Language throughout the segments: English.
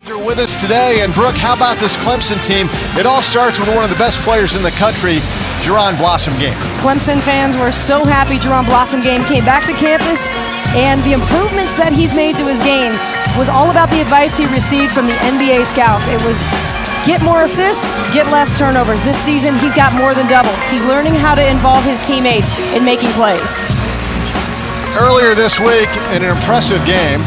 You're with us today, and Brooke, how about this Clemson team? It all starts with one of the best players in the country, Jerron Blossomgame. Clemson fans were so happy Jerron Blossomgame came back to campus, and the improvements that he's made to his game was all about the advice he received from the NBA scouts. It was get more assists, get less turnovers. This season, he's got more than double. He's learning how to involve his teammates in making plays. Earlier this week, in an impressive game,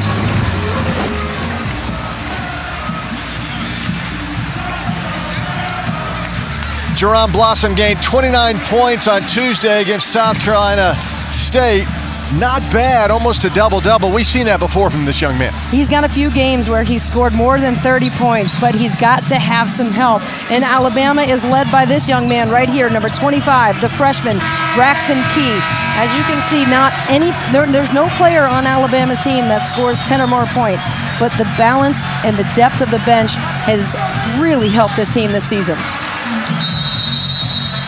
Jerron Blossomgame, 29 points on Tuesday against South Carolina State. Not bad, almost a double-double. We've seen that before from this young man. He's got a few games where he's scored more than 30 points, but he's got to have some help. And Alabama is led by this young man right here, number 25, the freshman, Braxton Key. As you can see, there's no player on Alabama's team that scores 10 or more points, but the balance and the depth of the bench has really helped this team this season.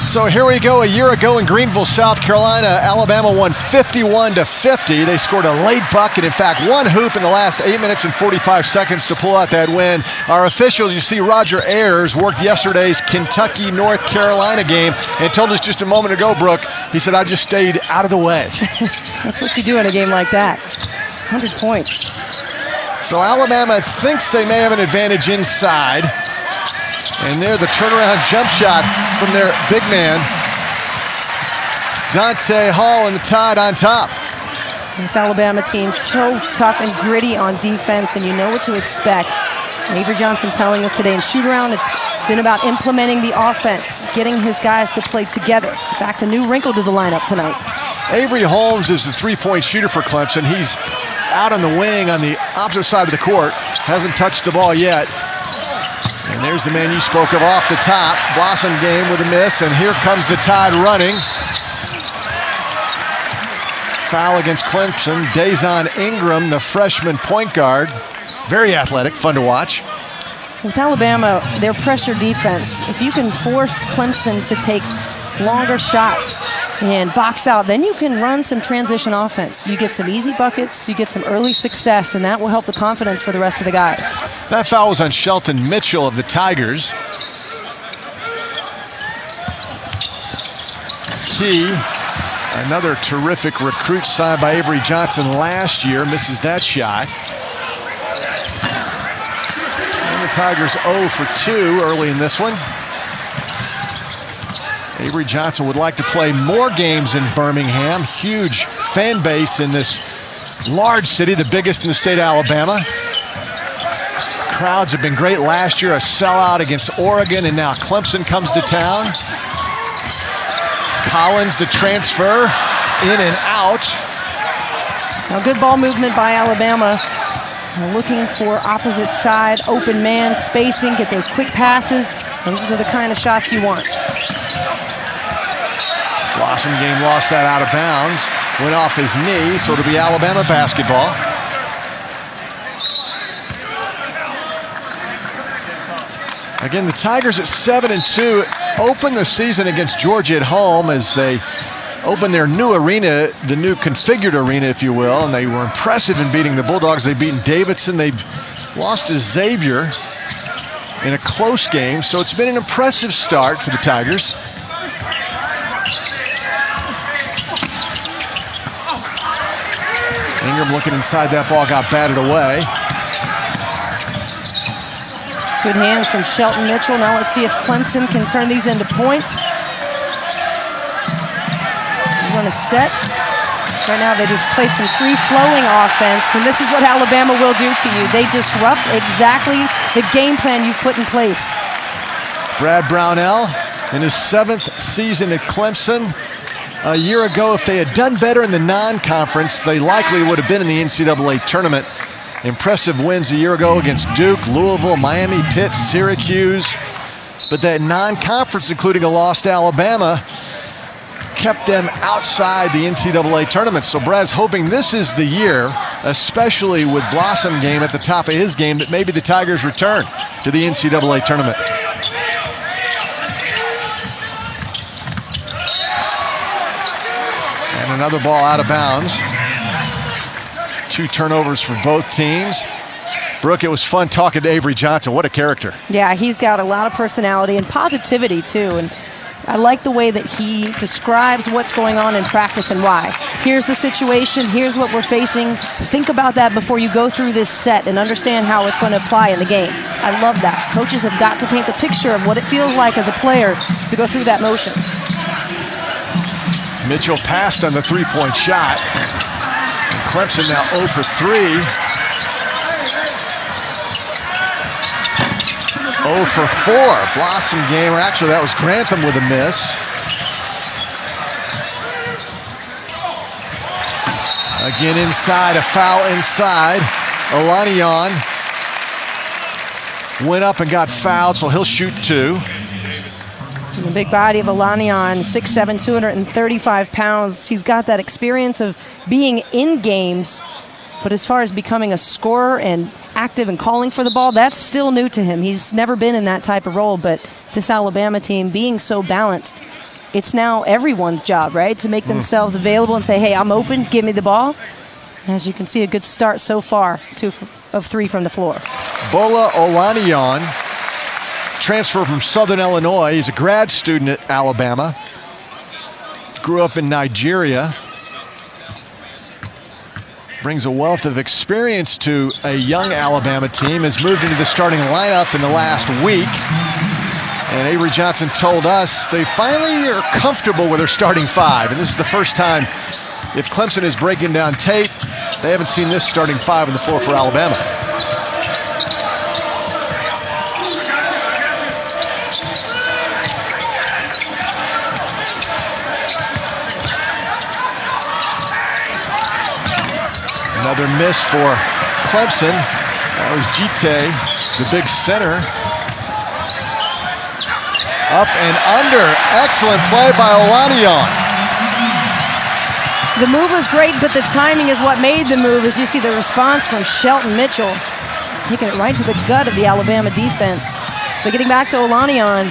So here we go. A year ago in Greenville, South Carolina, Alabama won 51-50. They scored a late bucket. In fact, one hoop in the last 8 minutes and 45 seconds to pull out that win. Our officials, you see Roger Ayers, worked yesterday's Kentucky-North Carolina game and told us just a moment ago, Brooke, he said, I just stayed out of the way. That's what you do in a game like that. 100 points. So Alabama thinks they may have an advantage inside. And there, the turnaround jump shot from their big man, Dante Hall, and the Tide on top. This Alabama team so tough and gritty on defense, and you know what to expect. Avery Johnson telling us today in shoot-around, it's been about implementing the offense, getting his guys to play together. In fact, a new wrinkle to the lineup tonight. Avery Holmes is the three-point shooter for Clemson. He's out on the wing on the opposite side of the court. Hasn't touched the ball yet. And there's the man you spoke of off the top. Blossomgame with a miss, and here comes the Tide running. Foul against Clemson. Dazon Ingram, the freshman point guard. Very athletic, fun to watch. With Alabama, their pressure defense, if you can force Clemson to take longer shots and box out, then you can run some transition offense. You get some easy buckets, you get some early success, and that will help the confidence for the rest of the guys. That foul was on Shelton Mitchell of the Tigers. Key, another terrific recruit signed by Avery Johnson last year, misses that shot. And the Tigers 0 for 2 early in this one. Avery Johnson would like to play more games in Birmingham. Huge fan base in this large city, the biggest in the state of Alabama. Crowds have been great last year, a sellout against Oregon, and now Clemson comes to town. Collins, the transfer, in and out. Now, good ball movement by Alabama. Looking for opposite side, open man, spacing, get those quick passes. Those are the kind of shots you want. Blossomgame lost that out of bounds. Went off his knee, so it'll be Alabama basketball. Again, the Tigers at 7-2 open the season against Georgia at home as they open their new arena, the new configured arena, if you will, and they were impressive in beating the Bulldogs. They've beaten Davidson. They've lost to Xavier in a close game, so it's been an impressive start for the Tigers. Ingram looking inside that ball, got batted away. It's good hands from Shelton Mitchell. Now let's see if Clemson can turn these into points. Run a set. Right now they just played some free-flowing offense, and this is what Alabama will do to you. They disrupt exactly the game plan you've put in place. Brad Brownell in his 7th season at Clemson. A year ago, if they had done better in the non-conference, they likely would have been in the NCAA tournament. Impressive wins a year ago against Duke, Louisville, Miami, Pitt, Syracuse. But that non-conference, including a loss to Alabama, kept them outside the NCAA tournament. So Brad's hoping this is the year, especially with Blossomgame at the top of his game, that maybe the Tigers return to the NCAA tournament. And another ball out of bounds. 2 turnovers for both teams. Brooke, it was fun talking to Avery Johnson. What a character. Yeah, he's got a lot of personality and positivity, too. And I like the way that he describes what's going on in practice and why. Here's the situation. Here's what we're facing. Think about that before you go through this set and understand how it's going to apply in the game. I love that. Coaches have got to paint the picture of what it feels like as a player to go through that motion. Mitchell passed on the three-point shot. And Clemson now 0 for 3. 0 for 4. Blossom game, or actually that was Grantham with a miss. Again inside, a foul inside. Olaniyan went up and got fouled, so he'll shoot 2. The big body of Olaniyan, 6'7", 235 pounds. He's got that experience of being in games, but as far as becoming a scorer and active and calling for the ball, that's still new to him. He's never been in that type of role, but this Alabama team being so balanced, it's now everyone's job, right, to make themselves available and say, hey, I'm open, give me the ball. As you can see, a good start so far, 2 of 3 from the floor. Bola Olaniyan, transfer from Southern Illinois. He's a grad student at Alabama. Grew up in Nigeria. Brings a wealth of experience to a young Alabama team. Has moved into the starting lineup in the last week. And Avery Johnson told us they finally are comfortable with their starting 5. And this is the first time, if Clemson is breaking down tape, they haven't seen this starting 5 on the floor for Alabama. Another miss for Clemson. That was Gite, the big center. Up and under. Excellent play by Olaniyan. The move was great, but the timing is what made the move. As you see the response from Shelton Mitchell. He's taking it right to the gut of the Alabama defense. But getting back to Olaniyan,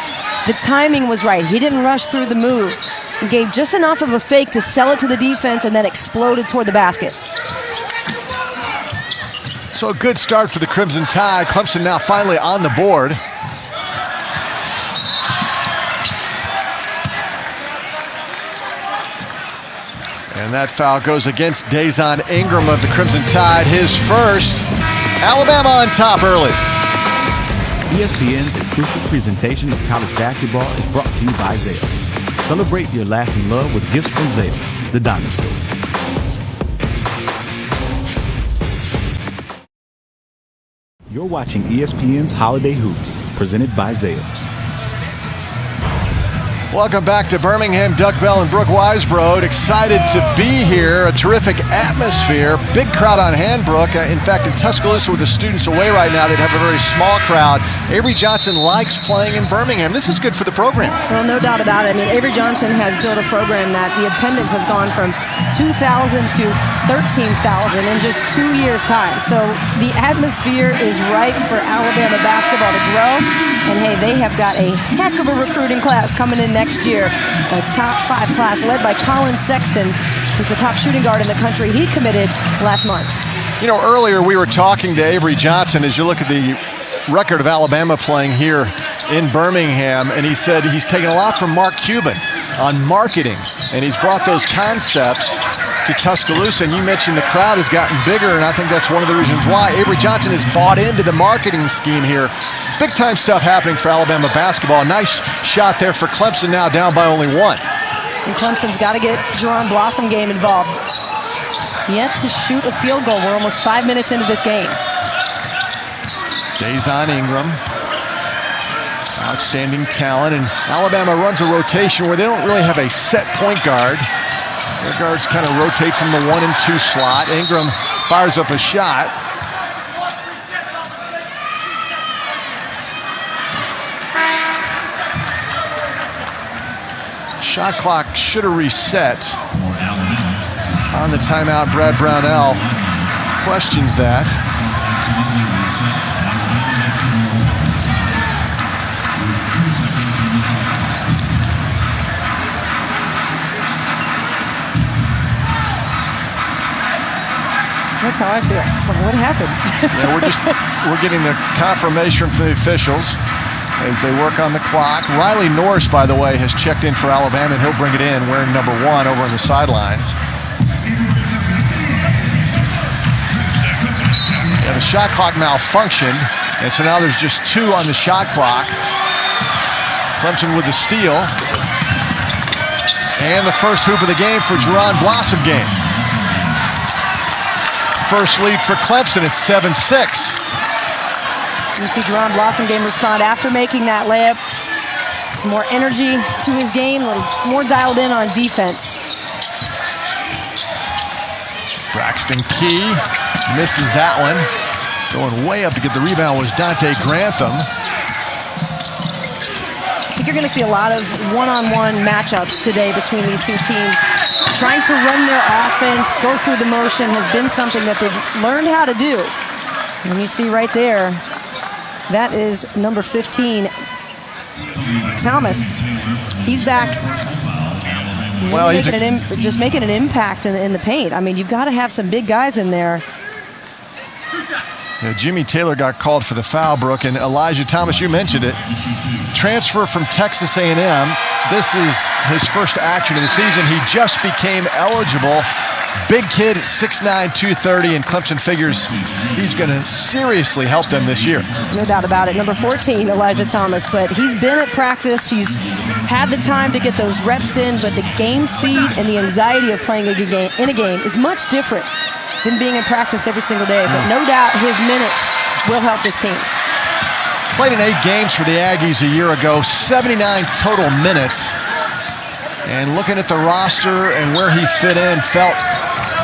the timing was right. He didn't rush through the move. He gave just enough of a fake to sell it to the defense and then exploded toward the basket. So a good start for the Crimson Tide. Clemson now finally on the board. And that foul goes against Dazon Ingram of the Crimson Tide, his first. Alabama on top early. ESPN's exclusive presentation of college basketball is brought to you by Zales. Celebrate your lasting love with gifts from Zales, the Diamond Store. You're watching ESPN's Holiday Hoops, presented by Zales. Welcome back to Birmingham. Doug Bell and Brooke Weisbrod, excited to be here. A terrific atmosphere. Big crowd on hand, Brooke. In fact, in Tuscaloosa with the students away right now, they'd have a very small crowd. Avery Johnson likes playing in Birmingham. This is good for the program. Well, no doubt about it. I mean, Avery Johnson has built a program that the attendance has gone from 2,000 to 13,000 in just 2 years' time. So the atmosphere is ripe for Alabama basketball to grow. And, hey, they have got a heck of a recruiting class coming in next year. A top 5 class led by Colin Sexton, who's the top shooting guard in the country. He committed last month. You know, earlier we were talking to Avery Johnson as you look at the record of Alabama playing here in Birmingham, and he said he's taken a lot from Mark Cuban on marketing, and he's brought those concepts to Tuscaloosa. And you mentioned the crowd has gotten bigger, and I think that's one of the reasons why Avery Johnson has bought into the marketing scheme here. Big time stuff happening for Alabama basketball. Nice shot there for Clemson, now down by only 1. And Clemson's got to get Jerron Blossom game involved. Yet to shoot a field goal. We're almost 5 minutes into this game. Dazon Ingram, outstanding talent, and Alabama runs a rotation where they don't really have a set point guard. Their guards kind of rotate from the 1 and 2 slot. Ingram fires up a shot. Shot clock should have reset. On the timeout, Brad Brownell questions that. Let's That's how I feel. What happened? Yeah, we're getting the confirmation from the officials as they work on the clock. Riley Norris, by the way, has checked in for Alabama, and he'll bring it in wearing number 1 over on the sidelines. Yeah, the shot clock malfunctioned, and so now there's just 2 on the shot clock. Clemson with the steal. And the first hoop of the game for Jerron Blossomgame. First lead for Clemson at 7-6. You see Jerron Blossomgame respond after making that layup. Some more energy to his game, a little more dialed in on defense. Braxton Key misses that one. Going way up to get the rebound was Dante Grantham. I think you're going to see a lot of one-on-one matchups today between these two teams. Trying to run their offense, go through the motion has been something that they've learned how to do. And you see right there, that is number 15, Thomas. He's back. Well, just making an impact in the paint. I mean, you've got to have some big guys in there. Yeah, Jimmy Taylor got called for the foul, Brooke, and Elijah Thomas, you mentioned it. Transfer from Texas A&M. This is his first action of the season. He just became eligible. Big kid, 6'9", 230, and Clemson figures he's going to seriously help them this year. No doubt about it. Number 14, Elijah Thomas, but he's been at practice. He's had the time to get those reps in, but the game speed and the anxiety of playing in a game is much different than being in practice every single day. But no doubt his minutes will help this team. Played in 8 games for the Aggies a year ago, 79 total minutes. And looking at the roster and where he fit in, felt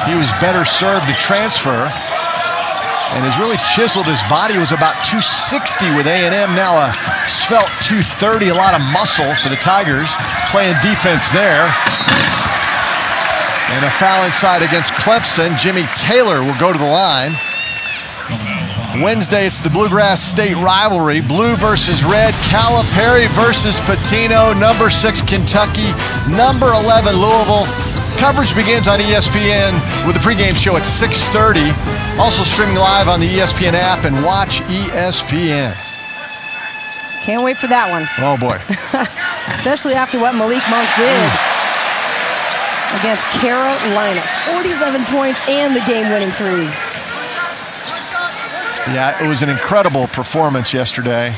he was better served to transfer. And has really chiseled his body. Was about 260 with A&M, now a svelte 230, a lot of muscle for the Tigers. Playing defense there. And a foul inside against Clemson. Jimmy Taylor will go to the line. Wednesday, it's the Bluegrass State rivalry. Blue versus red. Calipari versus Patino. Number 6, Kentucky. Number 11, Louisville. Coverage begins on ESPN with the pregame show at 6:30. Also streaming live on the ESPN app and watch ESPN. Can't wait for that one. Oh, boy. Especially after what Malik Monk did against Carolina. 47 points and the game-winning 3. Yeah, it was an incredible performance yesterday.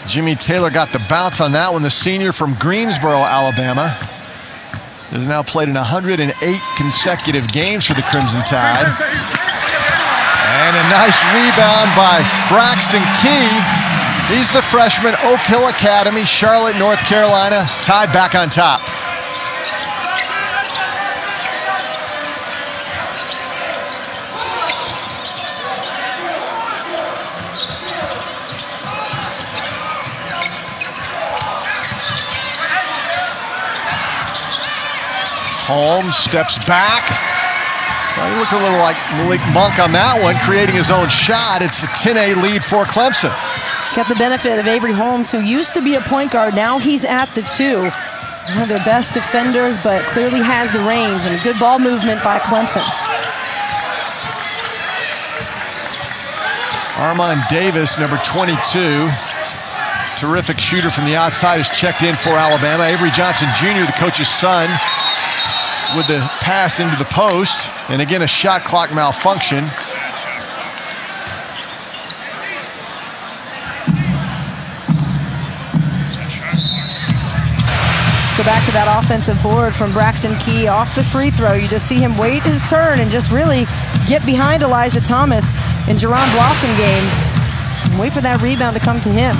Jimmy Taylor got the bounce on that one. The senior from Greensboro, Alabama, has now played in 108 consecutive games for the Crimson Tide. And a nice rebound by Braxton Key. He's the freshman, Oak Hill Academy, Charlotte, North Carolina. Tide back on top. Holmes steps back. Well, he looked a little like Malik Monk on that one, creating his own shot. It's a 10-8 lead for Clemson. Got the benefit of Avery Holmes, who used to be a point guard. Now he's at the 2. One of their best defenders, but clearly has the range and good ball movement by Clemson. Armon Davis, number 22. Terrific shooter from the outside, has checked in for Alabama. Avery Johnson Jr., the coach's son, with the pass into the post. And again, a shot clock malfunction. Go back to that offensive board from Braxton Key off the free throw. You just see him wait his turn and just really get behind Elijah Thomas and Jerron Blossomgame and wait for that rebound to come to him.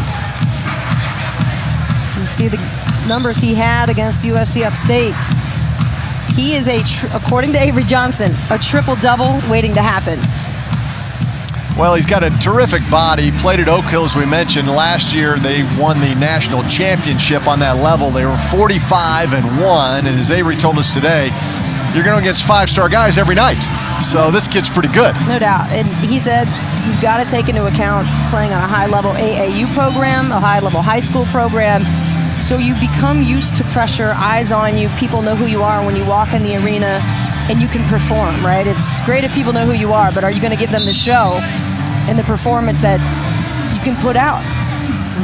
You see the numbers he had against USC Upstate. He is, according to Avery Johnson, a triple-double waiting to happen. Well, he's got a terrific body. Played at Oak Hill, as we mentioned. Last year, they won the national championship on that level. They were 45-1, and as Avery told us today, you're going against 5-star guys every night. So this kid's pretty good. No doubt. And he said you've got to take into account playing on a high-level AAU program, a high-level high school program. So you become used to pressure, eyes on you. People know who you are when you walk in the arena. and you can perform, right? It's great if people know who you are, but are you going to give them the show and the performance that you can put out?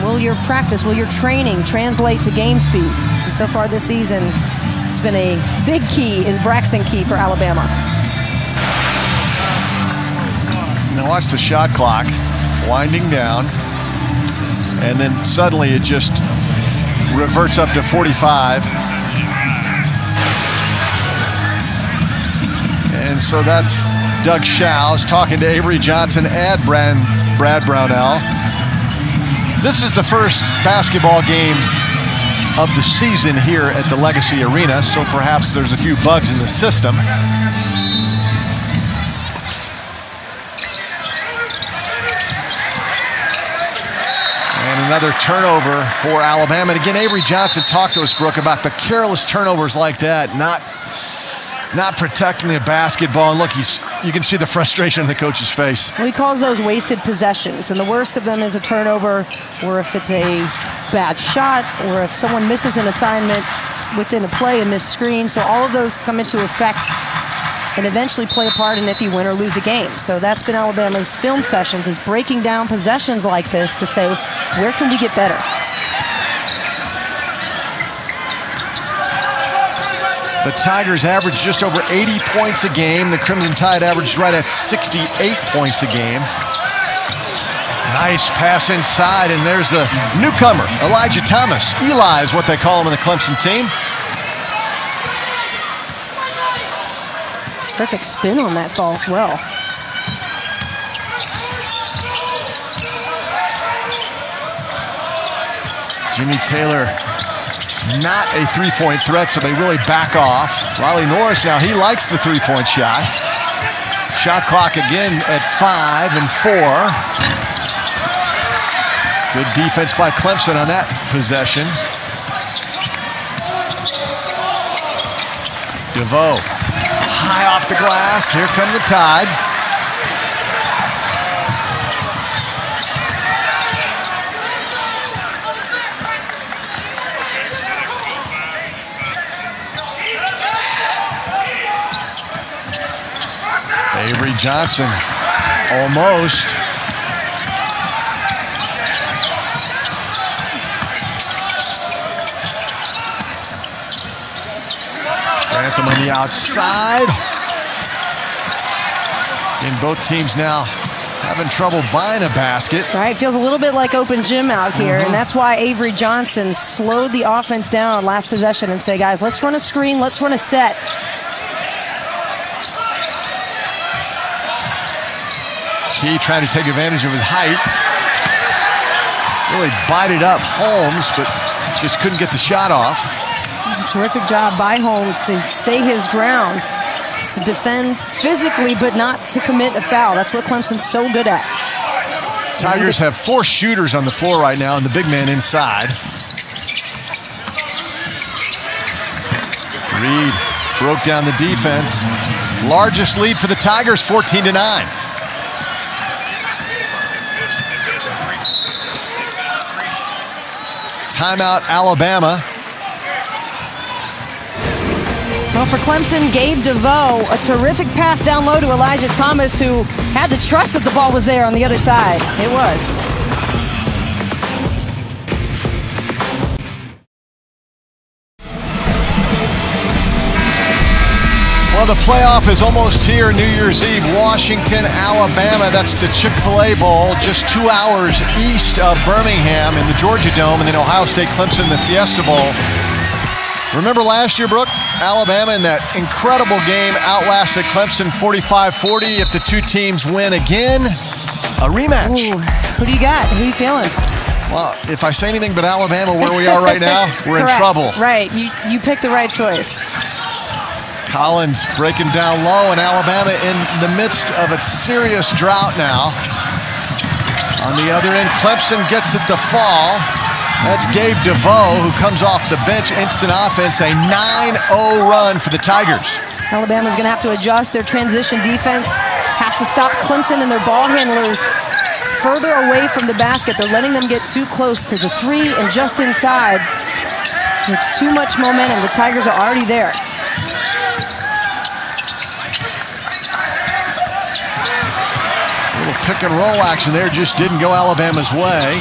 Will your practice, will your training translate to game speed? And so far this season, it's been a big key, is Braxton Key for Alabama. Now watch the shot clock winding down, and then suddenly it just reverts up to 45. And so that's Doug Shows talking to Avery Johnson and Brad Brownell. This is the first basketball game of the season here at the Legacy Arena, so perhaps there's a few bugs in the system. And another turnover for Alabama. And again, Avery Johnson talked to us, Brooke, about the careless turnovers like that, not protecting the basketball. And look, you can see the frustration in the coach's face. Well, he calls those wasted possessions, and the worst of them is a turnover, or if it's a bad shot, or if someone misses an assignment within a play, a missed screen. So all of those come into effect and eventually play a part in if you win or lose a game. So that's been Alabama's film sessions, is breaking down possessions like this to say, where can we get better? The Tigers average just over 80 points a game. The Crimson Tide averaged right at 68 points a game. Nice pass inside, and there's the newcomer, Elijah Thomas. Eli is what they call him in the Clemson team. Perfect spin on that ball as well. Jimmy Taylor, not a three-point threat, so they really back off. Riley Norris now, he likes the three-point shot. Shot clock again at 5 and 4. Good defense by Clemson on that possession. DeVoe, high off the glass. Here come the Tide. Avery Johnson, almost. Grantham on the outside. And both teams now having trouble buying a basket. Right, feels a little bit like open gym out here, and that's why Avery Johnson slowed the offense down on last possession and say, guys, let's run a screen, let's run a set. Key trying to take advantage of his height. Really bited up Holmes, but just couldn't get the shot off. Terrific job by Holmes to stay his ground, to defend physically, but not to commit a foul. That's what Clemson's so good at. Tigers have 4 shooters on the floor right now, and the big man inside. Reed broke down the defense. Largest lead for the Tigers, 14-9. Timeout, Alabama. Well, for Clemson, Gabe DeVoe, a terrific pass down low to Elijah Thomas, who had to trust that the ball was there on the other side. It was. Well, the playoff is almost here. New Year's Eve, Washington, Alabama. That's the Chick-fil-A Bowl, just 2 hours east of Birmingham in the Georgia Dome, and then Ohio State Clemson, the Fiesta Bowl. Remember last year, Brooke? Alabama in that incredible game outlasted Clemson 45-40. If the two teams win again, a rematch. Ooh, who do you got? Who are you feeling? Well, if I say anything but Alabama where we are right now, we're in trouble. Right, you picked the right choice. Collins breaking down low, and Alabama in the midst of a serious drought now. On the other end, Clemson gets it to fall. That's Gabe DeVoe, who comes off the bench. Instant offense, a 9-0 run for the Tigers. Alabama's going to have to adjust. Their transition defense has to stop Clemson and their ball handlers further away from the basket. They're letting them get too close to the three and just inside. It's too much momentum. The Tigers are already there. pick and roll action there just didn't go Alabama's way.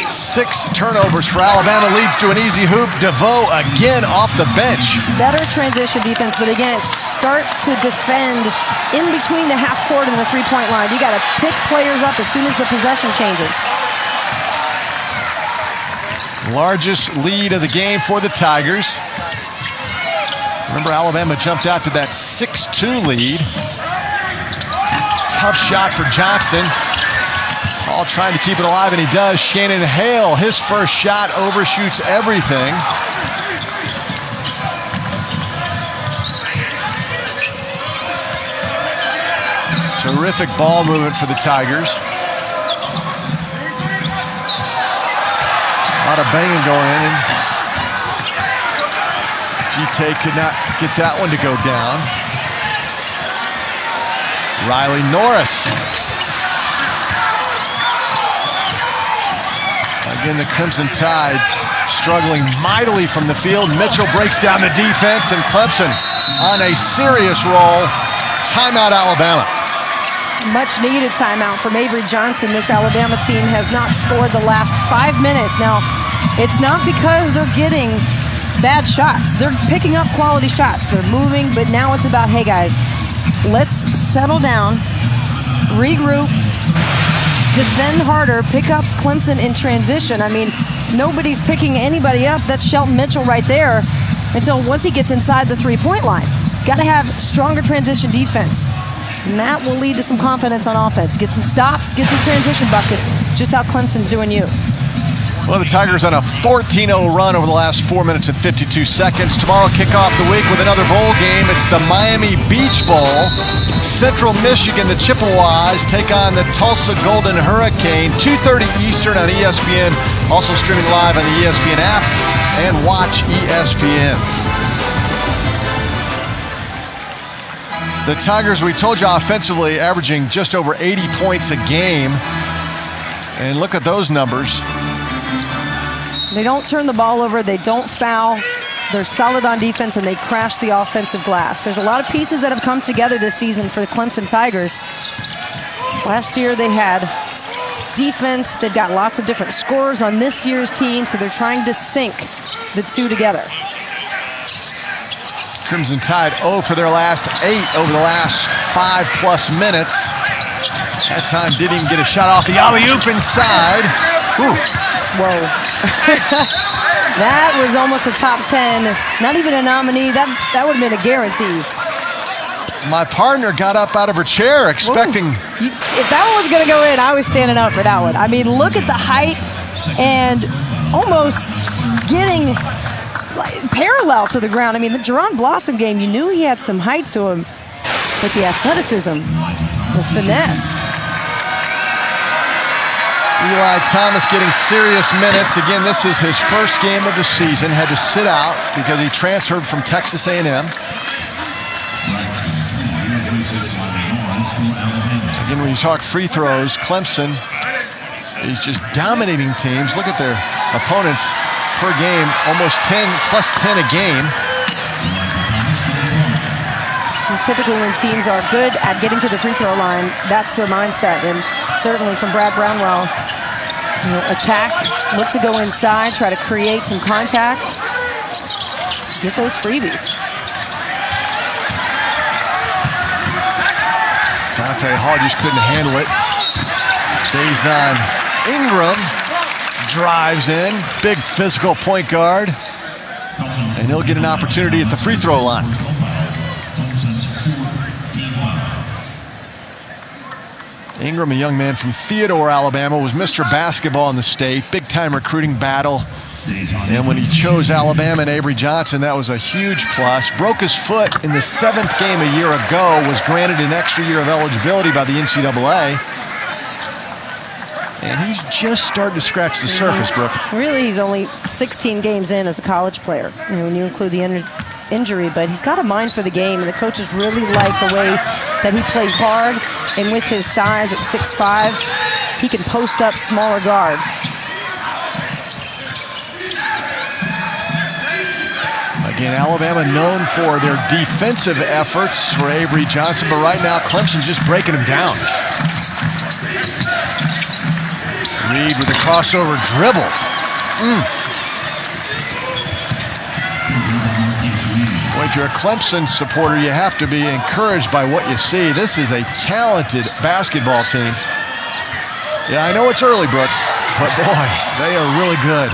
6 turnovers for Alabama, leads to an easy hoop. DeVoe again off the bench. Better transition defense, but again, start to defend in between the half court and the three-point line. You got to pick players up as soon as the possession changes. Largest lead of the game for the Tigers. Remember, Alabama jumped out to that 6-2 lead. Tough shot for Johnson. Hall trying to keep it alive, and he does. Shannon Hale, his first shot overshoots everything. Terrific ball movement for the Tigers. A lot of banging going in. Gite could not get that one to go down. Riley Norris. Again, the Crimson Tide struggling mightily from the field. Mitchell breaks down the defense, and Clemson on a serious roll. Timeout, Alabama. Much needed timeout from Avery Johnson. This Alabama team has not scored the last 5 minutes. Now, it's not because they're getting bad shots. They're picking up quality shots. They're moving, but now it's about, hey guys, let's settle down, regroup, defend harder, pick up Clemson in transition. I mean, nobody's picking anybody up. That's Shelton Mitchell right there until once he gets inside the three-point line. Got to have stronger transition defense. And that will lead to some confidence on offense. Get some stops, get some transition buckets, just how Clemson's doing you. Well, the Tigers on a 14-0 run over the last 4 minutes and 52 seconds. Tomorrow, kick off the week with another bowl game. It's the Miami Beach Bowl. Central Michigan, the Chippewas, take on the Tulsa Golden Hurricane. 2:30 Eastern on ESPN. Also streaming live on the ESPN app and watch ESPN. The Tigers, we told you, offensively averaging just over 80 points a game. And look at those numbers. They don't turn the ball over. They don't foul. They're solid on defense, and they crash the offensive glass. There's a lot of pieces that have come together this season for the Clemson Tigers. Last year they had defense. They've got lots of different scorers on this year's team, so they're trying to sync the two together. Crimson Tide 0 for their last 8 over the last 5+ minutes. That time didn't even get a shot off the alley-oop inside. Ooh. Whoa. That was almost a top 10. Not even a nominee. That would have been a guarantee. My partner got up out of her chair expecting... If that one was going to go in, I was standing up for that one. I mean, look at the height and almost getting parallel to the ground. I mean, the Jerron Blossom game, you knew he had some height to him, but the athleticism, the finesse. Eli Thomas getting serious minutes. Again, this is his first game of the season. Had to sit out because he transferred from Texas A&M. Again, when you talk free throws, Clemson is just dominating teams. Look at their opponents per game, almost 10, plus 10 a game. And typically when teams are good at getting to the free throw line, that's their mindset. And certainly from Brad Brownwell, attack, look to go inside, try to create some contact, get those freebies. Dante Hall just couldn't handle it. Dazon Ingram drives in, big physical point guard, and he'll get an opportunity at the free throw line. Ingram, a young man from Theodore, Alabama, was Mr. Basketball in the state. Big-time recruiting battle. And when he chose Alabama and Avery Johnson, that was a huge plus. Broke his foot in the 7th game a year ago, was granted an extra year of eligibility by the NCAA. And he's just starting to scratch the surface, Brooke. Really, he's only 16 games in as a college player, when you include the injury, but he's got a mind for the game, and the coaches really like the way that he plays hard, and with his size at 6'5", he can post up smaller guards. Again, Alabama known for their defensive efforts for Avery Johnson, but right now Clemson just breaking him down. Reed with a crossover dribble. Well, if you're a Clemson supporter, you have to be encouraged by what you see. This is a talented basketball team. Yeah, I know it's early, Brooke, but boy, they are really good.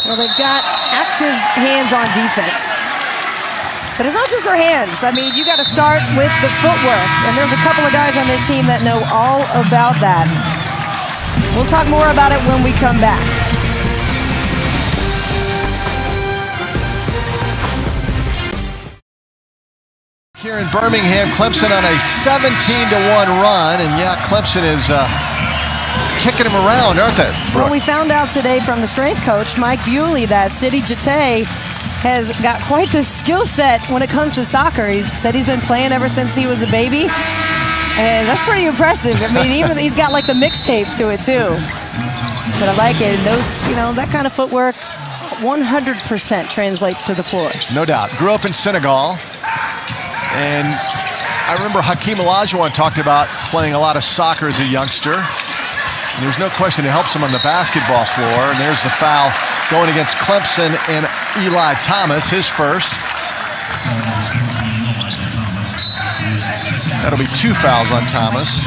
Well, they've got active hands on defense. But it's not just their hands. I mean, you got to start with the footwork. And there's a couple of guys on this team that know all about that. We'll talk more about it when we come back. Here in Birmingham, Clemson on a 17-1 run. And yeah, Clemson is kicking them around, aren't they, Brooke? Well, we found out today from the strength coach, Mike Bewley, that Sidi Jate has got quite the skill set when it comes to soccer. He said he's been playing ever since he was a baby. And that's pretty impressive. I mean, even he's got like the mixtape to it too. But I like it. And those, that kind of footwork 100% translates to the floor. No doubt. Grew up in Senegal. And I remember Hakeem Olajuwon talked about playing a lot of soccer as a youngster. And there's no question it helps him on the basketball floor. And there's the foul going against Clemson and Eli Thomas, his first. That'll be 2 fouls on Thomas.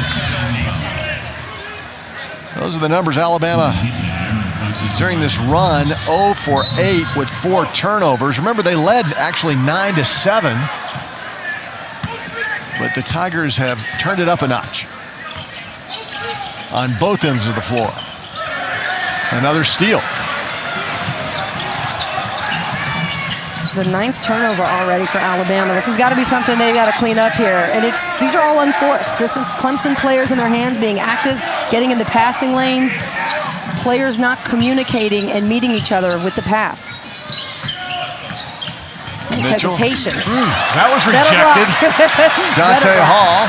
Those are the numbers. Alabama during this run, 0 for 8 with 4 turnovers. Remember, they led actually 9-7. But the Tigers have turned it up a notch on both ends of the floor. Another steal. The 9th turnover already for Alabama. This has got to be something they've got to clean up here. And these are all unforced. This is Clemson players in their hands being active, getting in the passing lanes, players not communicating and meeting each other with the pass. Nice hesitation. That was rejected. Dante Hall.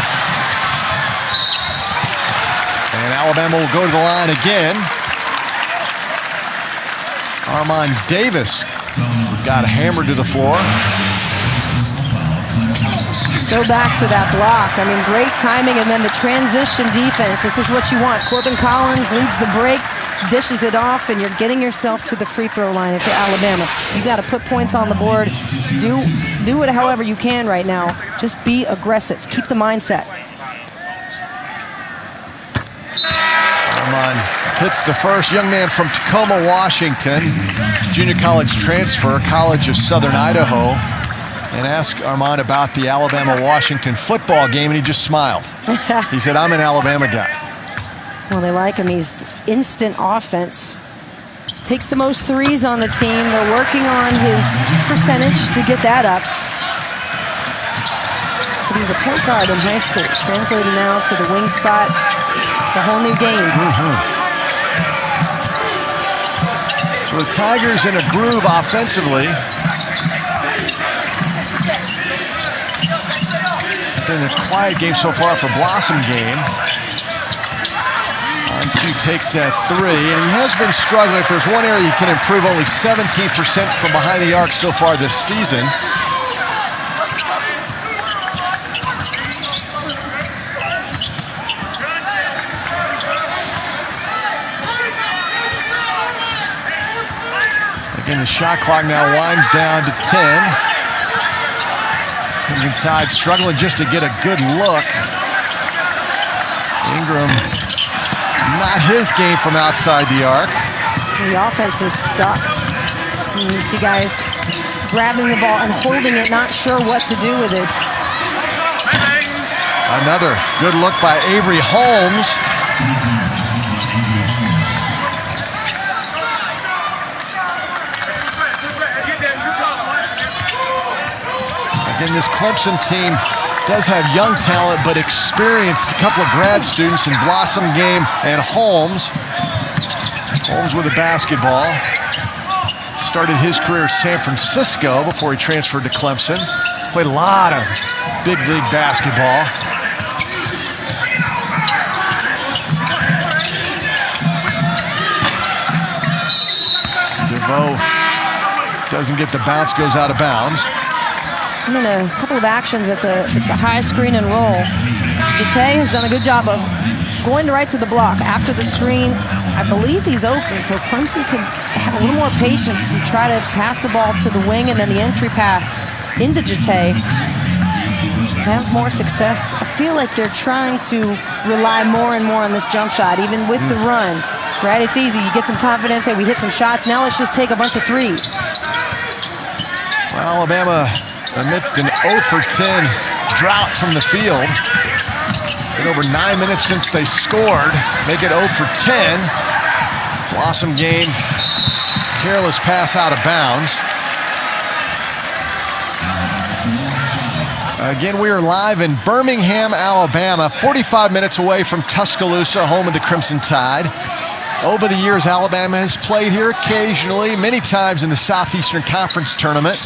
And Alabama will go to the line again. Armand Davis got hammered to the floor. Let's go back to that block. I mean, great timing, and then the transition defense. This is what you want. Corbin Collins leads the break, dishes it off, and you're getting yourself to the free throw line if you're Alabama. You got to put points on the board. Do it however you can right now. Just be aggressive. Keep the mindset. Armand hits the first. Young man from Tacoma, Washington, junior college transfer, College of Southern Idaho, and asked Armand about the Alabama-Washington football game, and he just smiled. He said, I'm an Alabama guy. Well, they like him. He's instant offense. Takes the most threes on the team. They're working on his percentage to get that up. But he was a point guard in high school. Translated now to the wing spot. It's a whole new game. So the Tigers in a groove offensively. Been a quiet game so far for Blossom game. Q takes that 3, and he has been struggling. If there's one area he can improve, only 17% from behind the arc so far this season. Again, the shot clock now winds down to 10. Crimson Tide struggling just to get a good look. Ingram, not his game from outside the arc. The offense is stuck. And you see guys grabbing the ball and holding it, not sure what to do with it. Another good look by Avery Holmes. Again, this Clemson team does have young talent, but experienced. A couple of grad students in Blossom game and Holmes. Holmes with a basketball. Started his career at San Francisco before he transferred to Clemson. Played a lot of big league basketball. DeVoe doesn't get the bounce, goes out of bounds. I'm in a couple of actions at the high screen and roll. Jate has done a good job of going right to the block after the screen. I believe he's open, so Clemson could have a little more patience and try to pass the ball to the wing, and then the entry pass into Jete. Have more success. I feel like they're trying to rely more and more on this jump shot, even with the run. Right? It's easy. You get some confidence. Hey, we hit some shots. Now let's just take a bunch of threes. Well, Alabama amidst an 0 for 10 drought from the field. In over 9 minutes since they scored, make it 0 for 10. Blossom game, careless pass out of bounds. Again, we are live in Birmingham, Alabama, 45 minutes away from Tuscaloosa, home of the Crimson Tide. Over the years, Alabama has played here occasionally, many times in the Southeastern Conference tournament.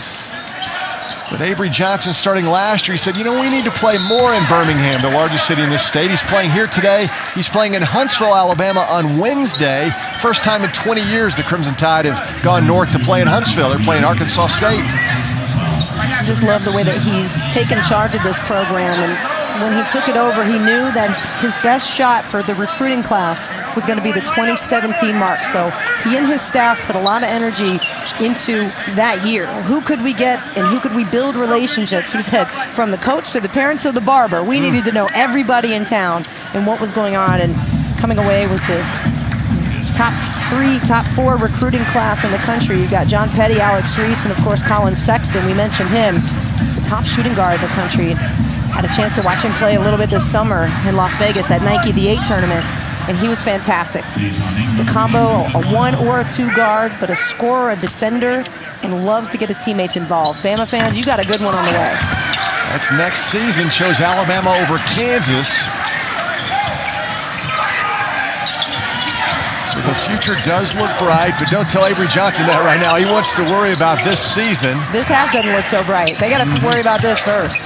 But Avery Johnson, starting last year, he said, you know, we need to play more in Birmingham, the largest city in this state. He's playing here today. He's playing in Huntsville, Alabama on Wednesday. First time in 20 years the Crimson Tide have gone north to play in Huntsville. They're playing Arkansas State. I just love the way that he's taken charge of this program. And when he took it over, he knew that his best shot for the recruiting class was going to be the 2017 mark. So he and his staff put a lot of energy into that year. Who could we get and who could we build relationships? He said, from the coach to the parents to the barber, we needed to know everybody in town and what was going on, and coming away with the top 4 recruiting class in the country. You've got John Petty, Alex Reese, and of course Colin Sexton. We mentioned him. He's the top shooting guard in the country. Had a chance to watch him play a little bit this summer in Las Vegas at Nike the 8 tournament, and he was fantastic. Just a combo, a 1 or a 2 guard, but a scorer, a defender, and loves to get his teammates involved. Bama fans, you got a good one on the way. That's next season, shows Alabama over Kansas. So the future does look bright, but don't tell Avery Johnson that right now. He wants to worry about this season. This half doesn't look so bright. They got to worry about this first.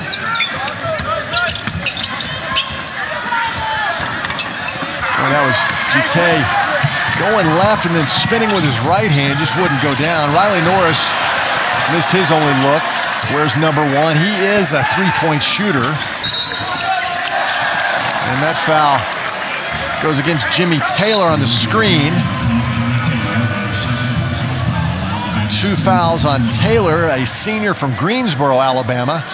And that was Jete going left and then spinning with his right hand. Just wouldn't go down. Riley Norris missed his only look. Where's number 1? He is a three-point shooter. And that foul goes against Jimmy Taylor on the screen. 2 fouls on Taylor, a senior from Greensboro, Alabama.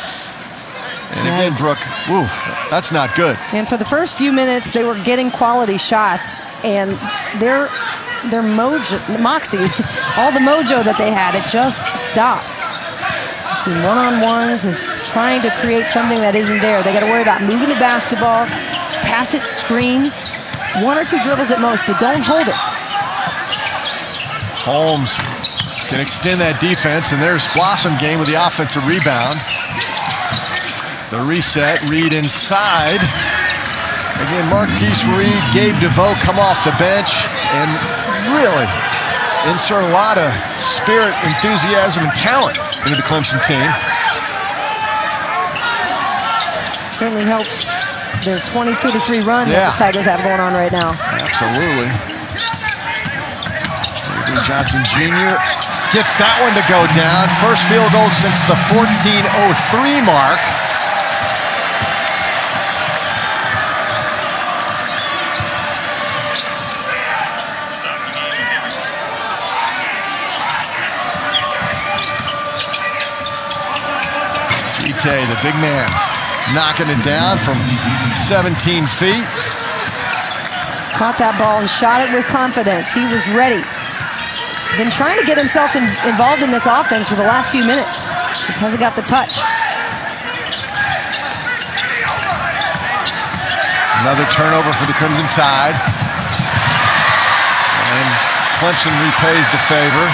And again, Brooke, woo, that's not good. And for the first few minutes, they were getting quality shots, and their moxie, all the mojo that they had, it just stopped. See, one-on-ones is trying to create something that isn't there. They got to worry about moving the basketball, pass it, screen, 1 or 2 dribbles at most, but don't hold it. Holmes can extend that defense, and there's Blossom game with the offensive rebound. The reset, Reed inside. Again, Marquise Reed, Gabe DeVoe come off the bench and really insert a lot of spirit, enthusiasm, and talent into the Clemson team. Certainly helps their 22-3 run that the Tigers have going on right now. Absolutely. Avery Johnson Jr. gets that one to go down. First field goal since the 14:03 mark. Jete, the big man, knocking it down from 17 feet. Caught that ball and shot it with confidence. He was ready. He's been trying to get himself involved in this offense for the last few minutes. Just hasn't got the touch. Another turnover for the Crimson Tide. And Clemson repays the favor.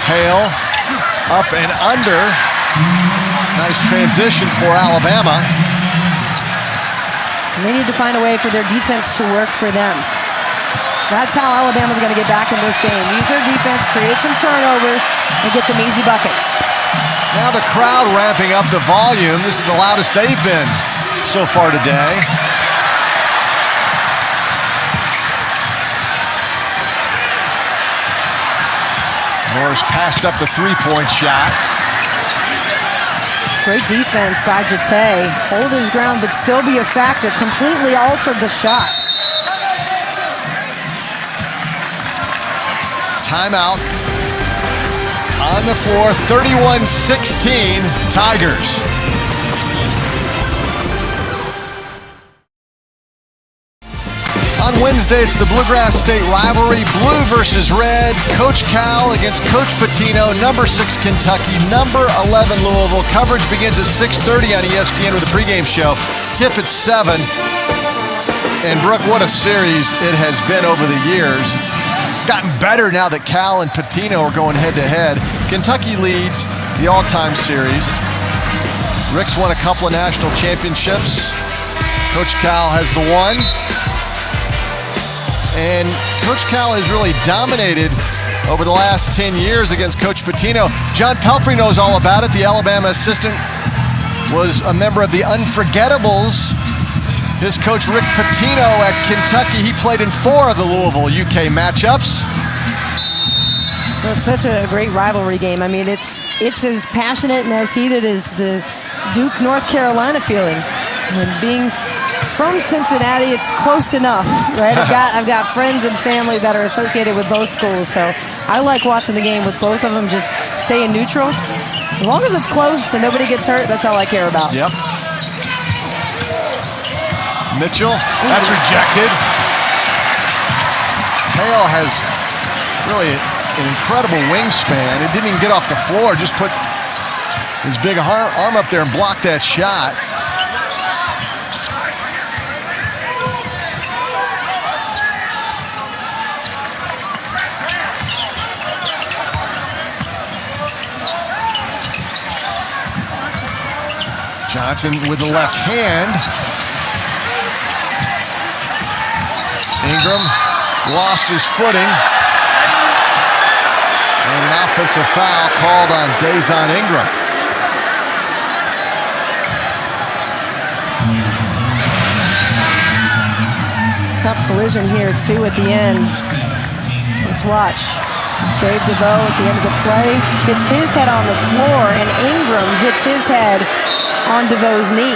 Hale up and under. Nice transition for Alabama. And they need to find a way for their defense to work for them. That's how Alabama's going to get back in this game. Use their defense, create some turnovers, and get some easy buckets. Now the crowd ramping up the volume. This is the loudest they've been so far today. Norris passed up the three-point shot. Great defense by Jete. Hold his ground, but still be a factor. Completely altered the shot. timeout. On the floor, 31-16 Tigers. On Wednesday, it's the Bluegrass State rivalry, blue versus red. Coach Cal against Coach Pitino, number 6 Kentucky, number 11 Louisville. Coverage begins at 6:30 on ESPN with a pregame show. Tip at 7. And Brooke, what a series it has been over the years. It's gotten better now that Cal and Pitino are going head-to-head. Kentucky leads the all-time series. Rick's won a couple of national championships. Coach Cal has the one. And Coach Cal has really dominated over the last 10 years against Coach Pitino. John Pelfrey knows all about it. The Alabama assistant was a member of the Unforgettables. His coach, Rick Pitino at Kentucky, he played in 4 of the Louisville UK matchups. Well, it's such a great rivalry game. I mean, it's as passionate and as heated as the Duke, North Carolina feeling. And being from Cincinnati, it's close enough, right? I've got friends and family that are associated with both schools, so I like watching the game with both of them, just staying neutral. As long as it's close and nobody gets hurt, that's all I care about. Yep. Mitchell, that's rejected. Hale has really an incredible wingspan. It didn't even get off the floor, just put his big arm up there and blocked that shot. Johnson with the left hand. Ingram lost his footing. And an offensive foul called on Dazon Ingram. Tough collision here, too, at the end. Let's watch. It's Gabe DeVoe at the end of the play. Hits his head on the floor, and Ingram hits his head on DeVoe's knee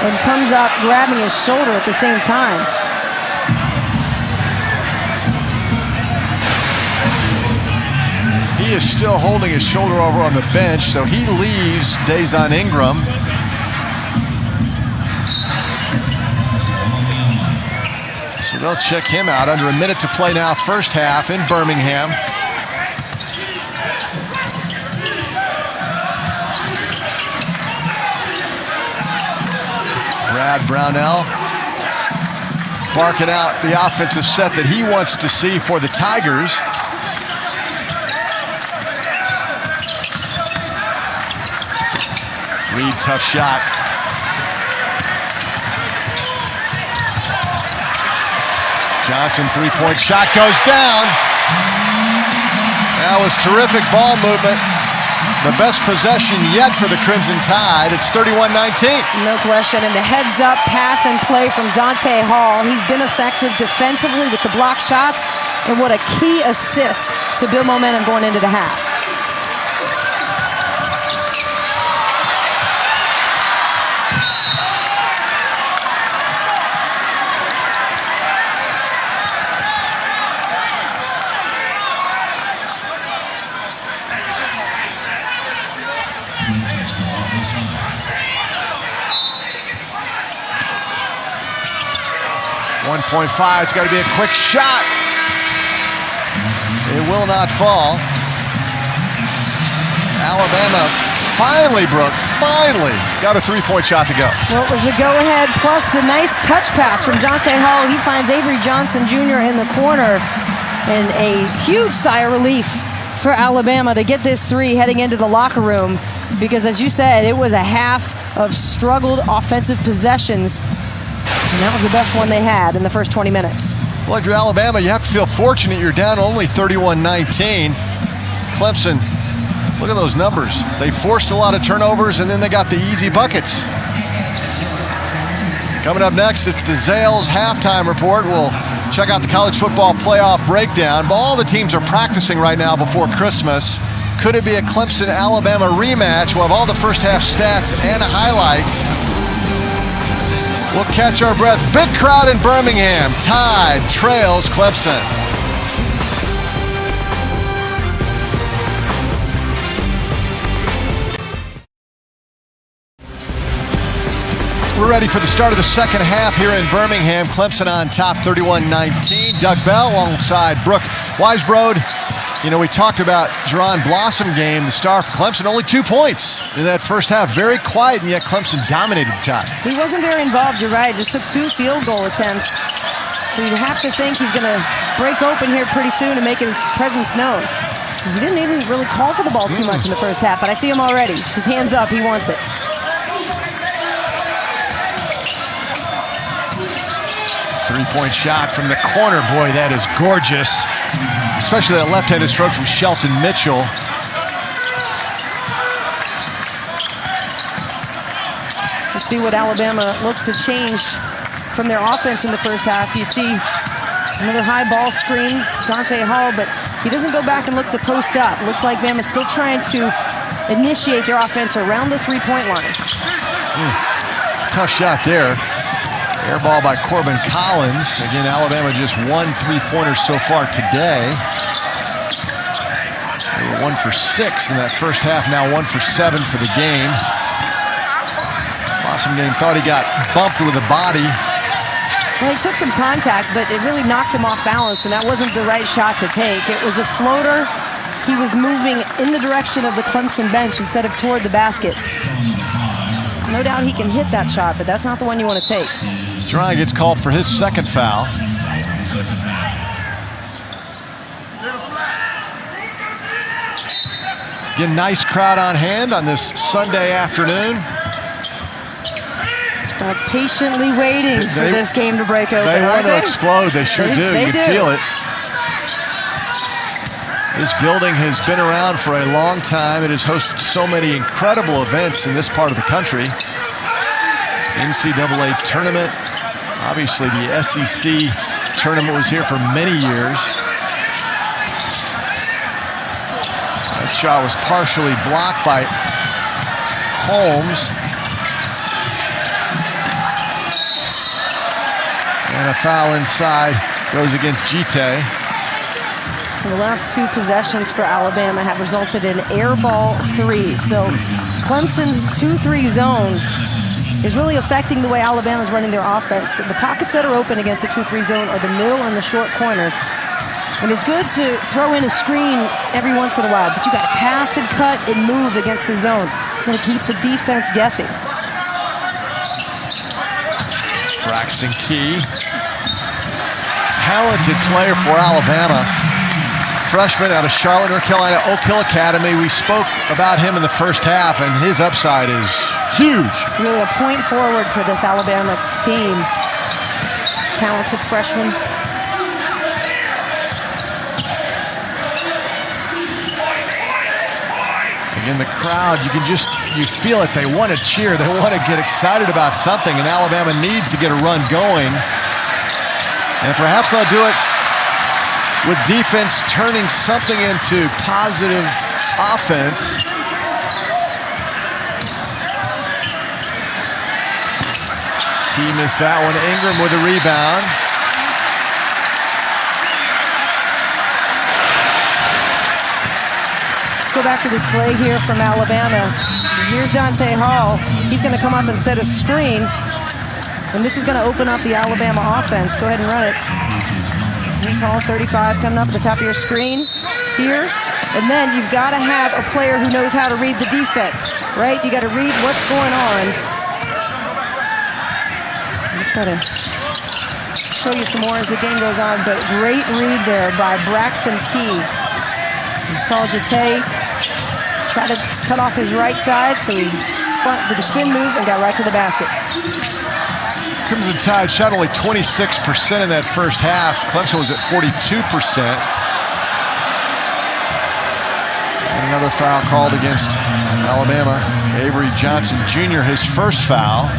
and comes up grabbing his shoulder at the same time. He is still holding his shoulder over on the bench, so he leaves Dazon Ingram. So they'll check him out. Under a minute to play now, first half in Birmingham. Brad Brownell barking out the offensive set that he wants to see for the Tigers. Reed, tough shot. Johnson, three-point shot goes down. That was terrific ball movement. The best possession yet for the Crimson Tide. It's 31-19. No question. And the heads-up pass and play from Dante Hall. He's been effective defensively with the block shots. And what a key assist to build momentum going into the half. .5, it's got to be a quick shot. It will not fall. Alabama finally, Brooke, got a three-point shot to go. Well, it was the go-ahead plus the nice touch pass from Dante Hall. He finds Avery Johnson Jr. in the corner. And a huge sigh of relief for Alabama to get this three heading into the locker room. Because as you said, it was a half of struggled offensive possessions. And that was the best one they had in the first 20 minutes. Well, if you're Alabama, you have to feel fortunate you're down only 31-19. Clemson, look at those numbers. They forced a lot of turnovers, and then they got the easy buckets. Coming up next, it's the Zales halftime report. We'll check out the college football playoff breakdown. But all the teams are practicing right now before Christmas. Could it be a Clemson-Alabama rematch? We'll have all the first half stats and highlights. We'll catch our breath. Big crowd in Birmingham. Tide trails Clemson. We're ready for the start of the second half here in Birmingham. Clemson on top 31-19. Doug Bell alongside Brooke Weisbrod. You know, we talked about Jerron Blossom game, the star for Clemson, only 2 points in that first half. Very quiet, and yet Clemson dominated the time. He wasn't very involved, you're right. Just took 2 field goal attempts. So you'd have to think he's going to break open here pretty soon and make his presence known. He didn't even really call for the ball too much in the first half, but I see him already. His hands up, he wants it. Three-point shot from the corner. Boy, that is gorgeous. Especially that left-handed stroke from Shelton Mitchell. Let's see what Alabama looks to change from their offense in the first half. You see another high ball screen, Dante Hall, but he doesn't go back and look to post up. Looks like Bama's still trying to initiate their offense around the three-point line. Tough shot there. Air ball by Corbin Collins. Again, Alabama just 1 3-pointer so far today. They were 1 for 6 in that first half, now 1 for 7 for the game. Blossom game thought he got bumped with a body. Well, he took some contact, but it really knocked him off balance, and that wasn't the right shot to take. It was a floater. He was moving in the direction of the Clemson bench instead of toward the basket. No doubt he can hit that shot, but that's not the one you want to take. Jerron gets called for his second foul. Again, nice crowd on hand on this Sunday afternoon. This crowd's patiently waiting for this game to break open. They want to explode. They sure do. You can feel it. This building has been around for a long time. It has hosted so many incredible events in this part of the country. NCAA tournament. Obviously, the SEC tournament was here for many years. That shot was partially blocked by Holmes. And a foul inside goes against Gite. The last 2 possessions for Alabama have resulted in air ball 3. So Clemson's 2-3 zone is really affecting the way Alabama's running their offense. The pockets that are open against a 2-3 zone are the middle and the short corners. And it's good to throw in a screen every once in a while, but you got to pass and cut and move against the zone. You got to keep the defense guessing. Braxton Key, talented player for Alabama. Freshman out of Charlotte, North Carolina, Oak Hill Academy. We spoke about him in the first half, and his upside is huge. Really a point forward for this Alabama team. This talented freshman. Again, the crowd, you feel it. They want to cheer. They want to get excited about something, and Alabama needs to get a run going. And perhaps they'll do it with defense turning something into positive offense. He missed that one. Ingram with a rebound. Let's go back to this play here from Alabama. Here's Dante Hall. He's going to come up and set a screen. And this is going to open up the Alabama offense. Go ahead and run it. Here's Hall, 35, coming up at the top of your screen here. And then you've got to have a player who knows how to read the defense, right? You got to read what's going on. I'll try to show you some more as the game goes on, but great read there by Braxton Key. You saw Jate try to cut off his right side, so he did the spin move and got right to the basket. Crimson Tide shot only 26% in that first half. Clemson was at 42%. And another foul called against Alabama. Avery Johnson Jr., his first foul.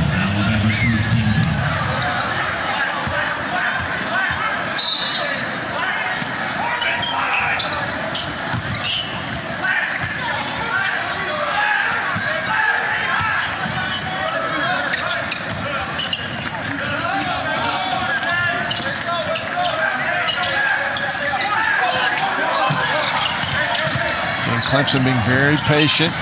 Clemson being very patient.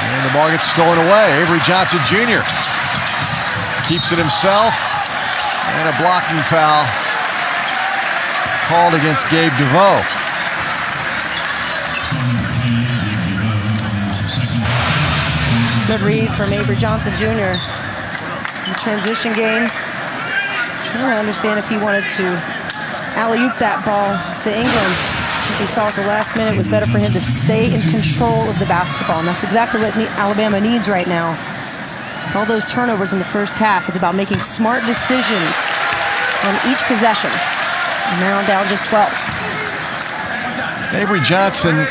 And the ball gets stolen away. Avery Johnson Jr. keeps it himself. And a blocking foul called against Gabe DeVoe. Good read from Avery Johnson Jr. The transition game. Trying to understand if he wanted to alley-oop that ball to Ingram. What we saw at the last minute was better for him to stay in control of the basketball, and that's exactly what Alabama needs right now. With all those turnovers in the first half, it's about making smart decisions on each possession. And now down just 12. Avery Johnson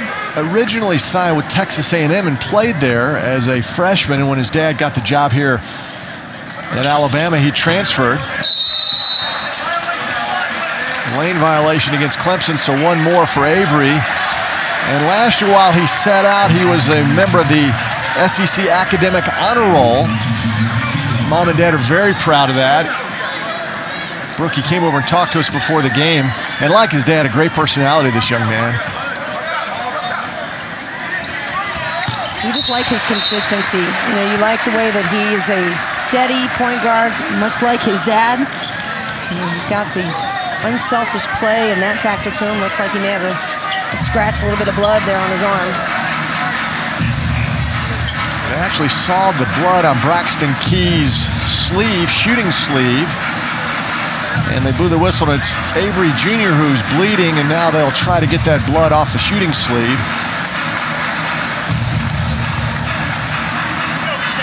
originally signed with Texas A&M and played there as a freshman, and when his dad got the job here at Alabama, he transferred. Lane violation against Clemson, so one more for Avery. And last year, while he sat out, he was a member of the SEC Academic Honor Roll. Mom and Dad are very proud of that. Brooke, he came over and talked to us before the game. And like his dad, a great personality, this young man. You just like his consistency. You know, you like the way that he is a steady point guard, much like his dad. You know, he's got the unselfish play, and that factor to him. Looks like he may have a scratch, a little bit of blood there on his arm. They actually saw the blood on Braxton Key's sleeve, shooting sleeve, and they blew the whistle, and it's Avery Jr. who's bleeding, and now they'll try to get that blood off the shooting sleeve.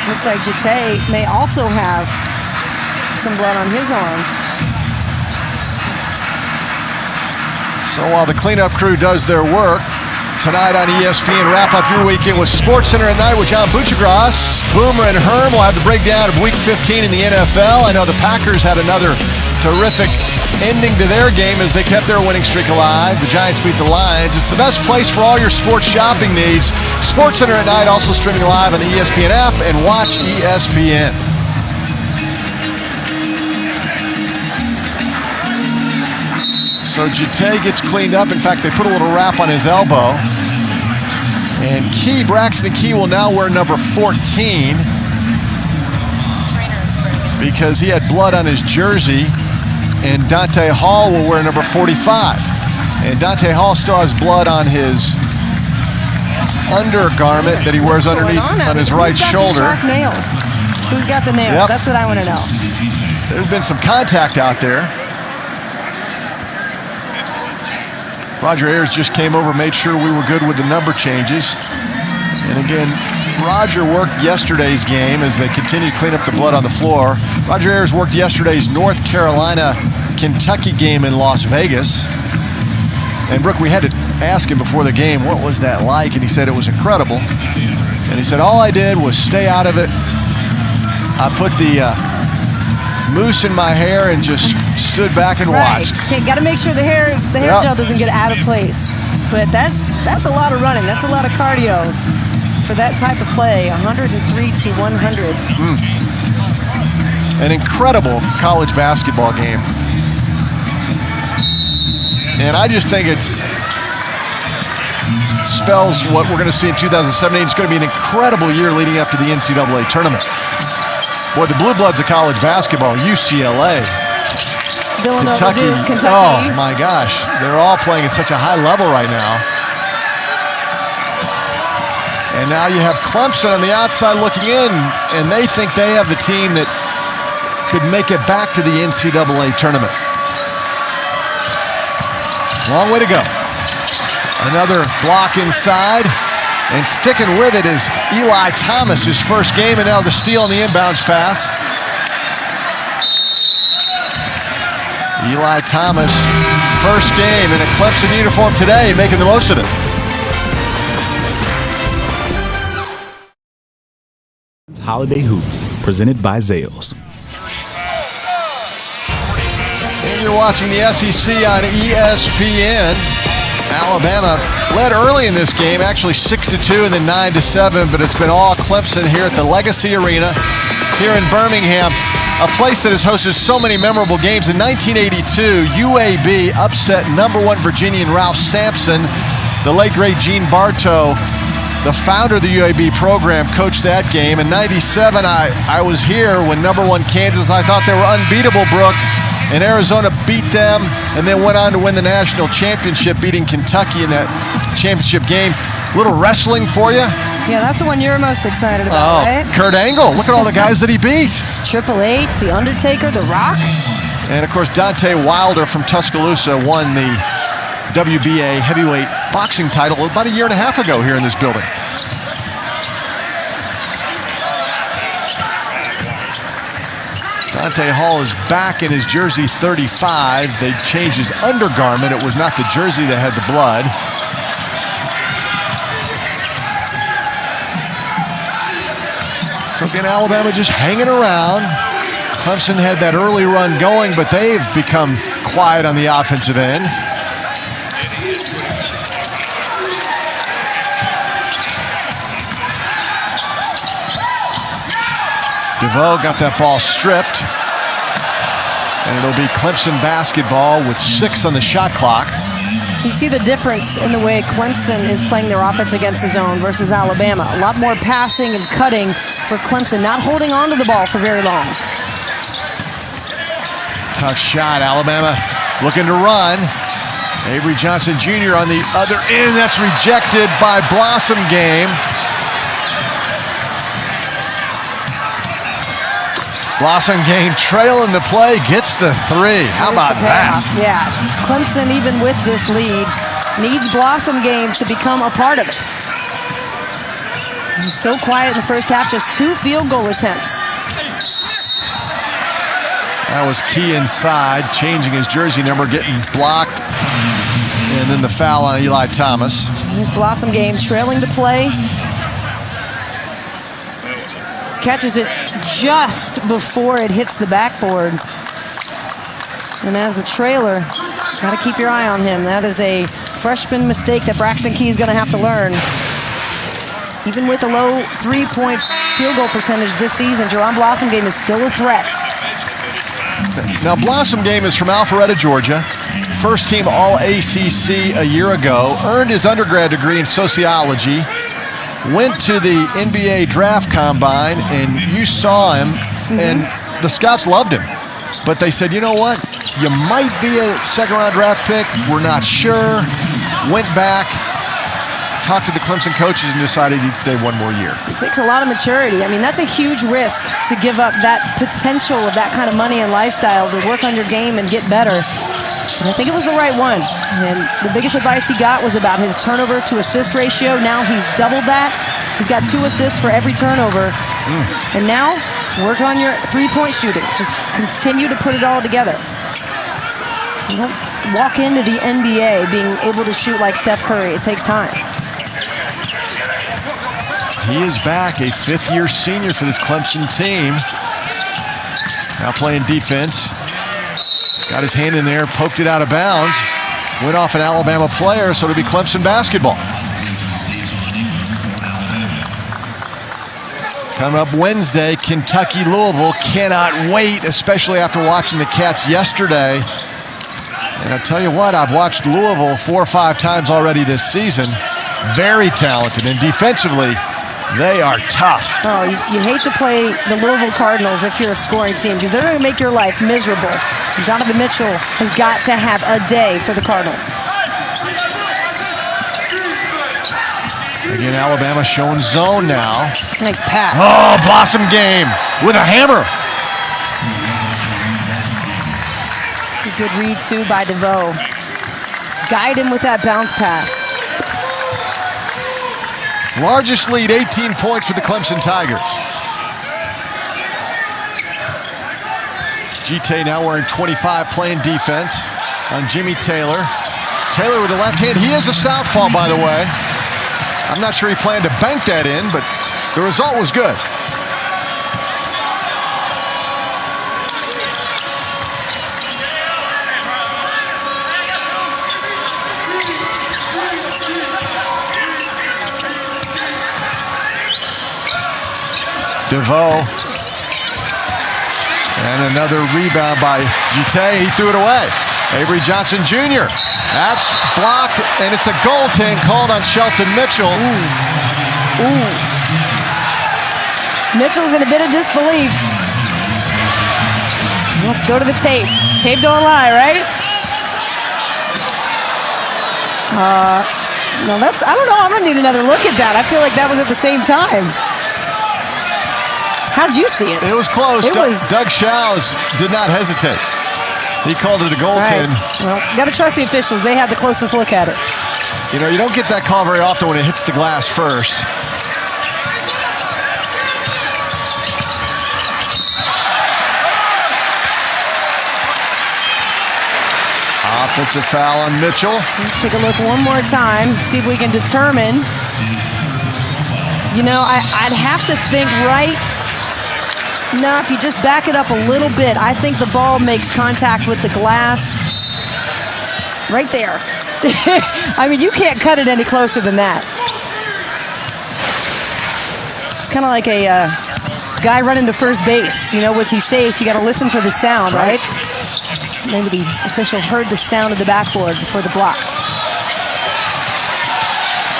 Looks like Jete may also have some blood on his arm. So while the cleanup crew does their work, tonight on ESPN, wrap up your weekend with SportsCenter at Night with John Buchagras. Boomer and Herm will have the breakdown of Week 15 in the NFL. I know the Packers had another terrific ending to their game as they kept their winning streak alive. The Giants beat the Lions. It's the best place for all your sports shopping needs. SportsCenter at Night, also streaming live on the ESPN app, and watch ESPN. So Jete gets cleaned up. In fact, they put a little wrap on his elbow. And Braxton Key will now wear number 14 because he had blood on his jersey. And Dante Hall will wear number 45. And Dante Hall still has blood on his undergarment that he wears underneath on his right shoulder. Who's got the sharp nails? Who's got the nails? Yep. That's what I want to know. There's been some contact out there. Roger Ayers just came over, made sure we were good with the number changes. And again, Roger worked yesterday's game as they continue to clean up the blood on the floor. Roger Ayers worked yesterday's North Carolina-Kentucky game in Las Vegas. And Brooke, we had to ask him before the game, what was that like? And he said it was incredible. And he said, all I did was stay out of it. I put the mousse in my hair and just stood back and watched. Got to make sure the hair gel doesn't get out of place. But that's a lot of running. That's a lot of cardio for that type of play. 103 to 100. An incredible college basketball game. And I just think it spells what we're going to see in 2017. It's going to be an incredible year leading up to the NCAA tournament. Boy, the Blue Bloods of college basketball, UCLA, Villanova, Kentucky. Oh, my gosh. They're all playing at such a high level right now. And now you have Clemson on the outside looking in, and they think they have the team that could make it back to the NCAA tournament. Long way to go. Another block inside. And sticking with it is Eli Thomas, his first game, and now the steal on the inbounds pass. Eli Thomas, first game in a Clemson uniform today, making the most of it. Holiday Hoops, presented by Zales. And you're watching the SEC on ESPN. Alabama led early in this game, actually 6-2 and then 9-7, but it's been all Clemson here at the Legacy Arena here in Birmingham, a place that has hosted so many memorable games. In 1982, UAB upset #1 Virginian Ralph Sampson. The late, great Gene Bartow the founder of the UAB program, coached that game. In '97, I was here when #1 Kansas, I thought they were unbeatable, Brooke. And Arizona beat them and then went on to win the national championship, beating Kentucky in that championship game. Little wrestling for you? Yeah, that's the one you're most excited about, right? Kurt Angle. Look at all the guys that he beat. Triple H, The Undertaker, The Rock. And, of course, Dante Wilder from Tuscaloosa won the WBA heavyweight boxing title about a year and a half ago here in this building. Dante Hall is back in his jersey 35. They changed his undergarment. It was not the jersey that had the blood. So again, Alabama just hanging around. Clemson had that early run going, but they've become quiet on the offensive end. DeVoe got that ball stripped. And it'll be Clemson basketball with 6 on the shot clock. You see the difference in the way Clemson is playing their offense against the zone versus Alabama. A lot more passing and cutting for Clemson, not holding on to the ball for very long. Tough shot. Alabama looking to run. Avery Johnson Jr. on the other end. That's rejected by Blossom Game. Blossom Game trailing the play, gets the 3. How about that? Yeah, Clemson, even with this lead, needs Blossom Game to become a part of it. He was so quiet in the first half, just 2 field goal attempts. That was key inside, changing his jersey number, getting blocked, and then the foul on Eli Thomas. Here's Blossom Game trailing the play. Catches it just before it hits the backboard. And as the trailer, got to keep your eye on him. That is a freshman mistake that Braxton Key is going to have to learn. Even with a low 3-point field goal percentage this season, Jerron Blossom Game is still a threat. Now, Blossom Game is from Alpharetta, Georgia. First team All-ACC a year ago. Earned his undergrad degree in sociology. Went to the NBA draft combine, and you saw him, and the scouts loved him. But they said, you know what? You might be a second-round draft pick. We're not sure. Went back, talked to the Clemson coaches, and decided he'd stay 1 more year. It takes a lot of maturity. I mean, that's a huge risk to give up that potential of that kind of money and lifestyle to work on your game and get better. And I think it was the right one. And the biggest advice he got was about his turnover to assist ratio. Now he's doubled that. He's got 2 assists for every turnover. And now, work on your 3-point shooting. Just continue to put it all together. You don't walk into the NBA being able to shoot like Steph Curry. It takes time. He is back, a 5th-year senior for this Clemson team. Now playing defense. Got his hand in there, poked it out of bounds. Went off an Alabama player, so it'll be Clemson basketball. Coming up Wednesday, Kentucky-Louisville. Cannot wait, especially after watching the Cats yesterday. And I tell you what, I've watched Louisville 4 or 5 times already this season. Very talented, and defensively, they are tough. Oh, you hate to play the Louisville Cardinals if you're a scoring team, because they're going to make your life miserable. Donovan Mitchell has got to have a day for the Cardinals. Again, Alabama showing zone now. Nice pass. Oh, Blossom Game with a hammer. A good read, too, by DeVoe. Guide him with that bounce pass. Largest lead, 18 points for the Clemson Tigers. G-Tay now wearing 25, playing defense on Jimmy Taylor. Taylor with the left hand. He is a southpaw, by the way. I'm not sure he planned to bank that in, but the result was good. DeVoe. And another rebound by G-Tay. He threw it away. Avery Johnson Jr. That's blocked, and it's a goaltend called on Shelton Mitchell. Ooh. Ooh. Mitchell's in a bit of disbelief. Let's go to the tape. Tape don't lie, right? No, I don't know. I'm going to need another look at that. I feel like that was at the same time. How'd you see it? It was close. Doug Shows did not hesitate. He called it a goaltend. Right. Well, got to trust the officials. They had the closest look at it. You know, you don't get that call very often when it hits the glass first. Offensive foul on Mitchell. Let's take a look one more time, see if we can determine. You know, I'd have to think right. No, if you just back it up a little bit, I think the ball makes contact with the glass right there. I mean, you can't cut it any closer than that. It's kind of like a guy running to first base. You know, was he safe? You got to listen for the sound, right? Maybe the official heard the sound of the backboard before the block.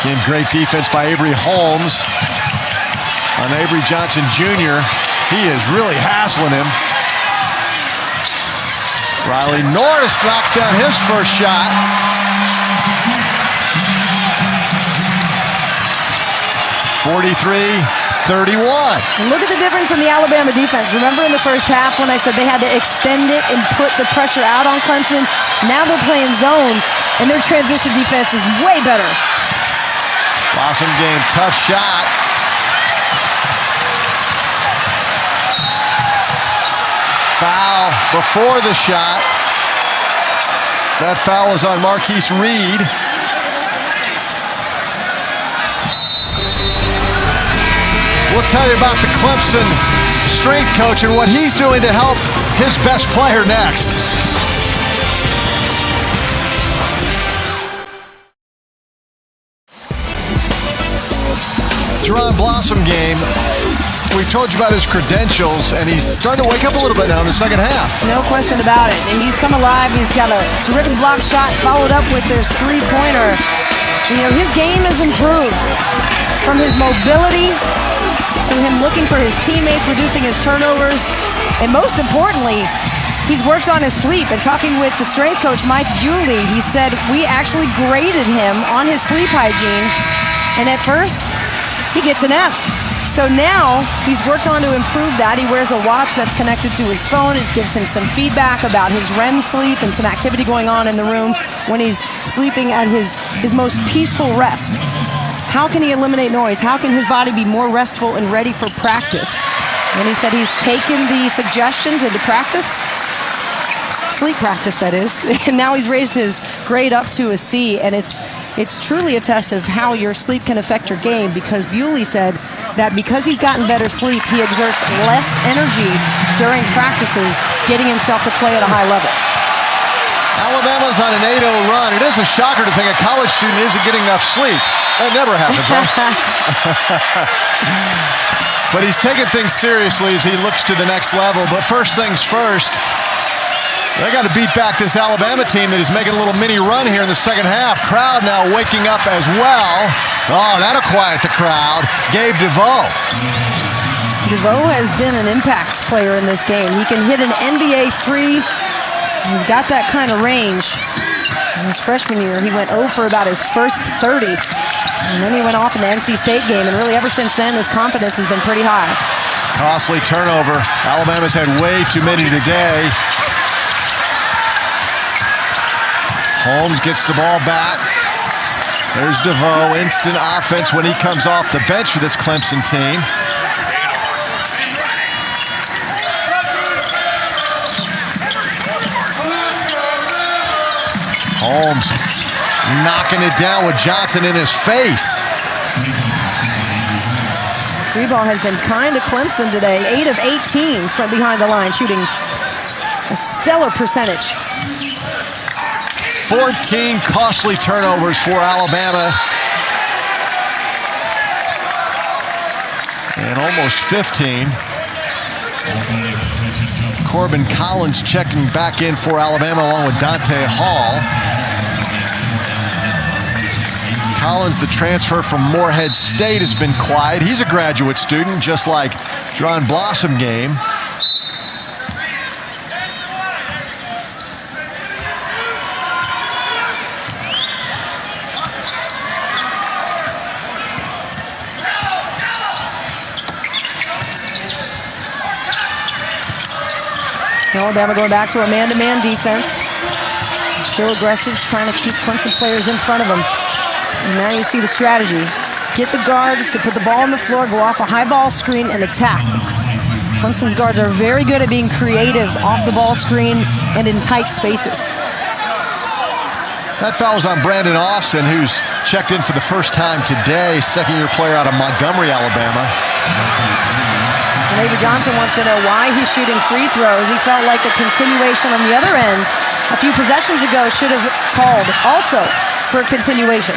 Again, great defense by Avery Holmes on Avery Johnson Jr. He is really hassling him. Riley Norris knocks down his first shot. (43-31). And look at the difference in the Alabama defense. Remember in the first half when I said they had to extend it and put the pressure out on Clemson? Now they're playing zone, and their transition defense is way better. Blossom game, tough shot. Foul before the shot. That foul was on Marquise Reed. We'll tell you about the Clemson strength coach and what he's doing to help his best player next. Jerron Blossom game. We told you about his credentials, and he's starting to wake up a little bit now in the second half. No question about it. And he's come alive. He's got a terrific block shot followed up with this three-pointer. You know, his game has improved from his mobility to him looking for his teammates, reducing his turnovers, and most importantly, he's worked on his sleep. And talking with the strength coach, Mike Bewley, he said, we actually graded him on his sleep hygiene, and at first, he gets an F. So now he's worked on to improve that. He wears a watch that's connected to his phone. It gives him some feedback about his REM sleep and some activity going on in the room when he's sleeping at his most peaceful rest. How can he eliminate noise? How can his body be more restful and ready for practice? And he said he's taken the suggestions into practice. Sleep practice, that is. And now he's raised his grade up to a C, and it's truly a test of how your sleep can affect your game, because Bewley said that because he's gotten better sleep, he exerts less energy during practices, getting himself to play at a high level. Alabama's on an 8-0 run. It is a shocker to think a college student isn't getting enough sleep. That never happens, right? But he's taking things seriously as he looks to the next level. But first things first, they got to beat back this Alabama team that is making a little mini run here in the second half. Crowd now waking up as well. Oh, that'll quiet the crowd. Gabe DeVoe. DeVoe has been an impact player in this game. He can hit an NBA three. He's got that kind of range. In his freshman year, he went 0 for about his first 30. And then he went off in the NC State game, and really ever since then, his confidence has been pretty high. Costly turnover. Alabama's had way too many today. Holmes gets the ball back. There's DeVoe. Instant offense when he comes off the bench for this Clemson team. Holmes knocking it down with Johnson in his face. Free ball has been kind to Clemson today. 8 of 18 from behind the line, shooting a stellar percentage. 14 costly turnovers for Alabama. And almost 15. Corbin Collins checking back in for Alabama along with Dante Hall. Collins, the transfer from Morehead State, has been quiet. He's a graduate student, just like John Blossom game. Alabama going back to a man-to-man defense. Still aggressive, trying to keep Clemson players in front of them. And now you see the strategy. Get the guards to put the ball on the floor, go off a high ball screen, and attack. Clemson's guards are very good at being creative off the ball screen and in tight spaces. That foul was on Brandon Austin, who's checked in for the first time today, second-year player out of Montgomery, Alabama. And Avery Johnson wants to know why he's shooting free throws. He felt like the continuation on the other end a few possessions ago should have called also for continuation.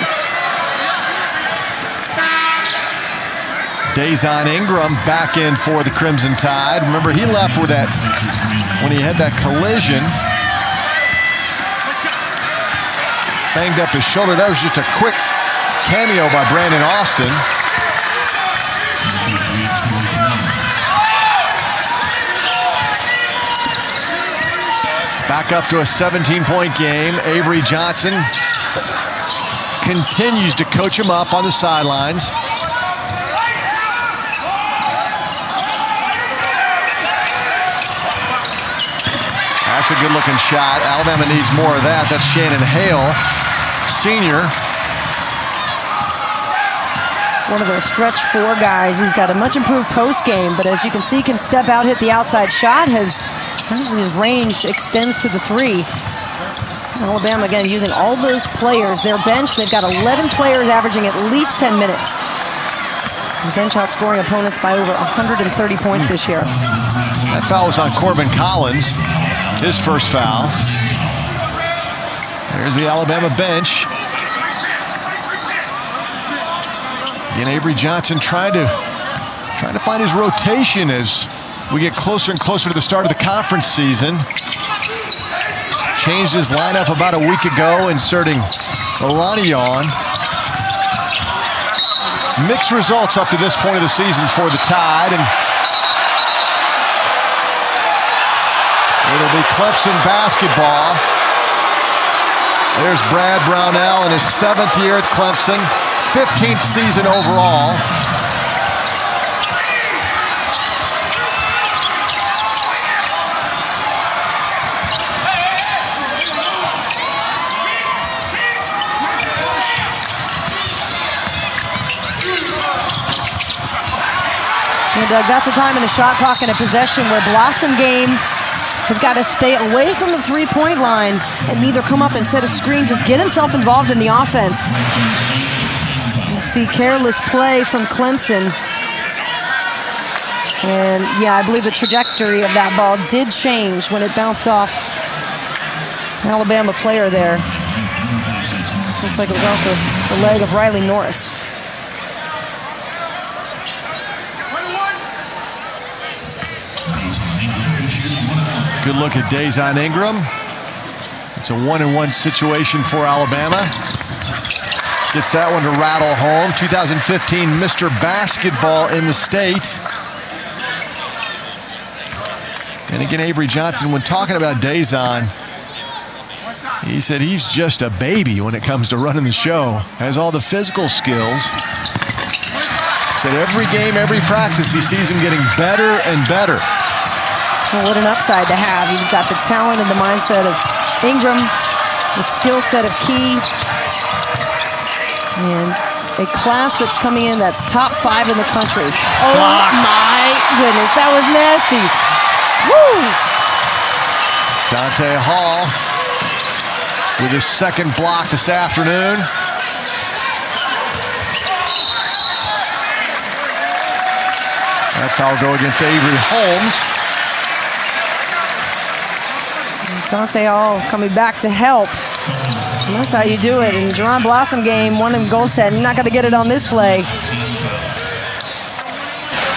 Dazon Ingram back in for the Crimson Tide. Remember, he left with that when he had that collision. Banged up his shoulder. That was just a quick cameo by Brandon Austin. Back up to a 17-point game. Avery Johnson continues to coach him up on the sidelines. That's a good-looking shot. Alabama needs more of that. That's Shannon Hale, senior. It's one of their stretch four guys. He's got a much improved post game, but as you can see, can step out, hit the outside shot. His range extends to the three. Alabama, again, using all those players. Their bench, they've got 11 players averaging at least 10 minutes. The bench outscoring opponents by over 130 points this year. That foul was on Corbin Collins, his first foul. There's the Alabama bench. And Avery Johnson trying to find his rotation as we get closer and closer to the start of the conference season. Changed his lineup about a week ago, inserting Olaniyan. Mixed results up to this point of the season for the Tide, and it'll be Clemson basketball. There's Brad Brownell in his 7th year at Clemson, 15th season overall. And Doug, that's the time in a shot clock and a possession where Blossom game has got to stay away from the three-point line and neither come up and set a screen, just get himself involved in the offense. You see careless play from Clemson. And yeah, I believe the trajectory of that ball did change when it bounced off an Alabama player there. Looks like it was off the leg of Riley Norris. Good look at Dazon Ingram. It's a 1-and-1 situation for Alabama. Gets that one to rattle home. 2015 Mr. Basketball in the state. And again, Avery Johnson, when talking about Dazon, he said he's just a baby when it comes to running the show. Has all the physical skills. Said every game, every practice, he sees him getting better and better. Well, what an upside to have. You've got the talent and the mindset of Ingram, the skill set of Key, and a class that's coming in that's top 5 in the country. Oh my goodness, that was nasty. Woo! Dante Hall with his second block this afternoon. That foul go against Avery Holmes. Dante Hall coming back to help. And that's how you do it. In the Jerron Blossom game, one in goal set. Not going to get it on this play.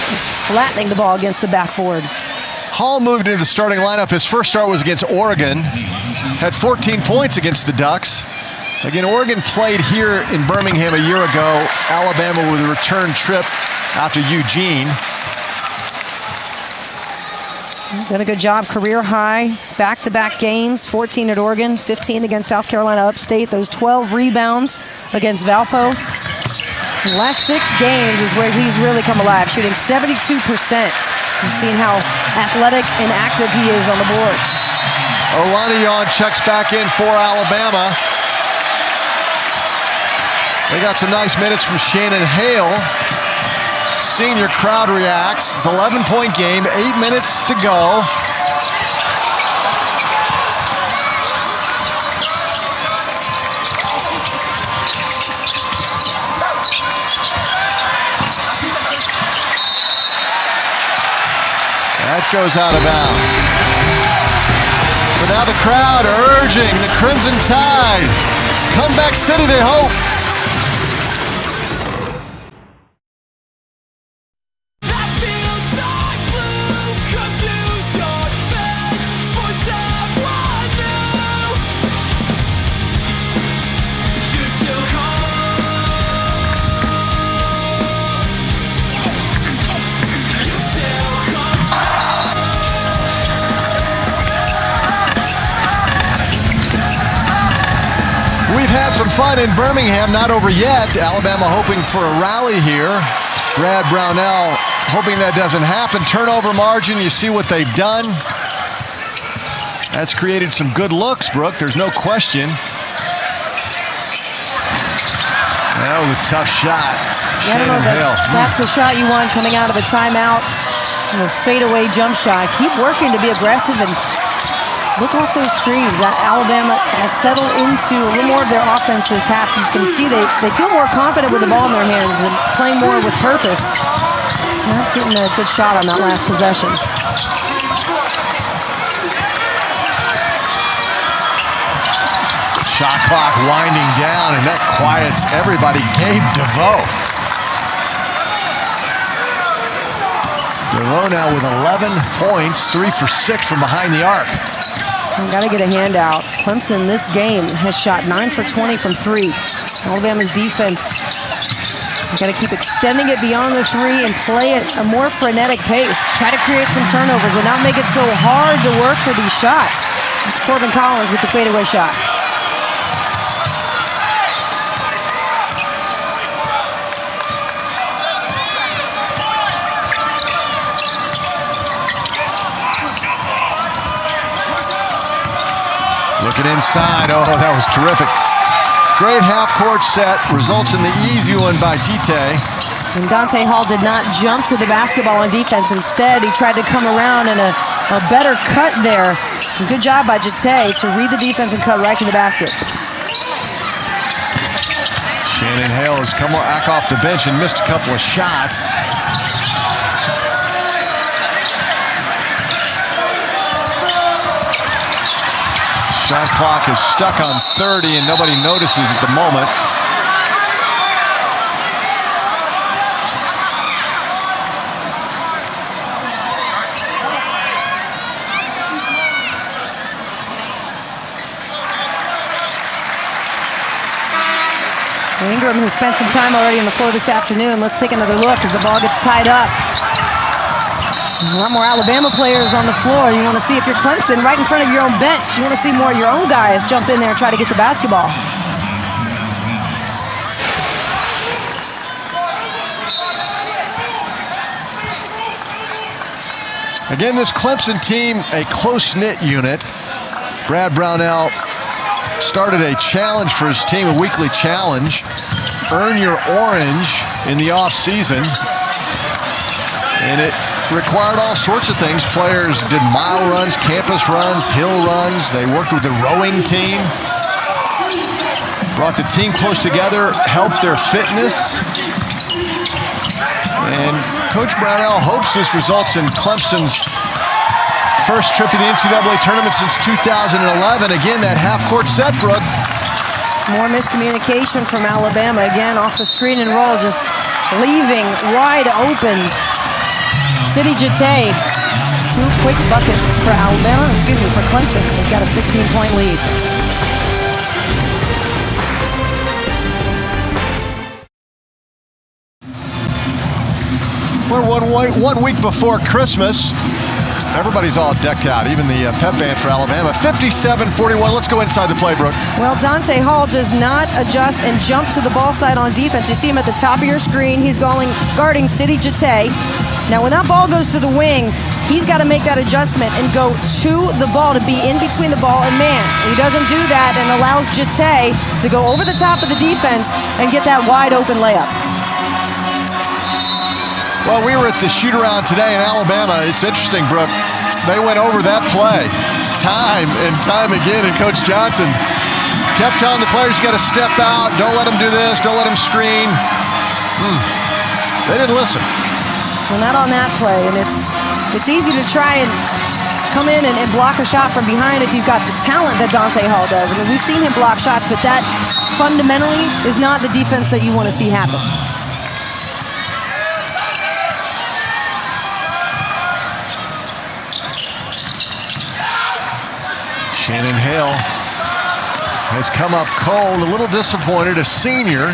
Just flattening the ball against the backboard. Hall moved into the starting lineup. His first start was against Oregon. Had 14 points against the Ducks. Again, Oregon played here in Birmingham a year ago. Alabama with a return trip after Eugene. He's done a good job, career high, back-to-back games, 14 at Oregon, 15 against South Carolina Upstate, those 12 rebounds against Valpo. The last 6 games is where he's really come alive, shooting 72%. You've seen how athletic and active he is on the boards. Olaniyan checks back in for Alabama. They got some nice minutes from Shannon Hale. Senior crowd reacts. It's an 11-point game, 8 minutes to go. That goes out of bounds. But now the crowd urging the Crimson Tide. Comeback City, they hope. We've had some fun in Birmingham, not over yet. Alabama hoping for a rally here. Brad Brownell hoping that doesn't happen. Turnover margin, you see what they've done. That's created some good looks, Brooke, there's no question. That was a tough shot. Yeah, I don't know that's the shot you want coming out of a timeout. A fadeaway jump shot. Keep working to be aggressive and look off those screens. Alabama has settled into a little more of their offense this half. You can see they feel more confident with the ball in their hands and playing more with purpose. Just not getting a good shot on that last possession. Shot clock winding down, and that quiets everybody. Gabe DeVoe. DeVoe now with 11 points, 3 for 6 from behind the arc. Got to get a handout. Clemson this game has shot 9 for 20 from 3. Alabama's defense, got to keep extending it beyond the 3 and play at a more frenetic pace. Try to create some turnovers and not make it so hard to work for these shots. It's Corbin Collins with the fadeaway shot. Looking inside, oh, that was terrific. Great half-court set, results in the easy one by Tite. And Dante Hall did not jump to the basketball on defense. Instead, he tried to come around in a better cut there. And good job by Tite to read the defense and cut right to the basket. Shannon Hale has come back off the bench and missed a couple of shots. Shot clock is stuck on 30 and nobody notices at the moment. Ingram has spent some time already on the floor this afternoon. Let's take another look as the ball gets tied up. A lot more Alabama players on the floor. You want to see if you're Clemson right in front of your own bench. You want to see more of your own guys jump in there and try to get the basketball. Again, this Clemson team, a close-knit unit. Brad Brownell started a challenge for his team, a weekly challenge. Earn your orange in the off-season. And it required all sorts of things. Players did mile runs, campus runs, hill runs. They worked with the rowing team. Brought the team close together, helped their fitness. And Coach Brownell hopes this results in Clemson's first trip to the NCAA tournament since 2011. Again, that half-court set, Brooke. More miscommunication from Alabama. Again, off the screen and roll, just leaving wide open. City Jete, 2 quick buckets for Clemson. They've got a 16-point lead. We're one week before Christmas. Everybody's all decked out, even the pep band for Alabama. 57-41. Let's go inside the playbook. Well, Dante Hall does not adjust and jump to the ball side on defense. You see him at the top of your screen. He's guarding Sidi Jate. Now, when that ball goes to the wing, he's got to make that adjustment and go to the ball to be in between the ball and man. He doesn't do that and allows Jate to go over the top of the defense and get that wide open layup. Well, we were at the shoot-around today in Alabama. It's interesting, Brooke. They went over that play time and time again, and Coach Johnson kept telling the players, you got to step out, don't let them do this, don't let them screen. They didn't listen. Well, not on that play, and it's easy to try and come in and block a shot from behind if you've got the talent that Dante Hall does. I mean, we've seen him block shots, but that fundamentally is not the defense that you want to see happen. Shannon Hale has come up cold, a little disappointed. A senior,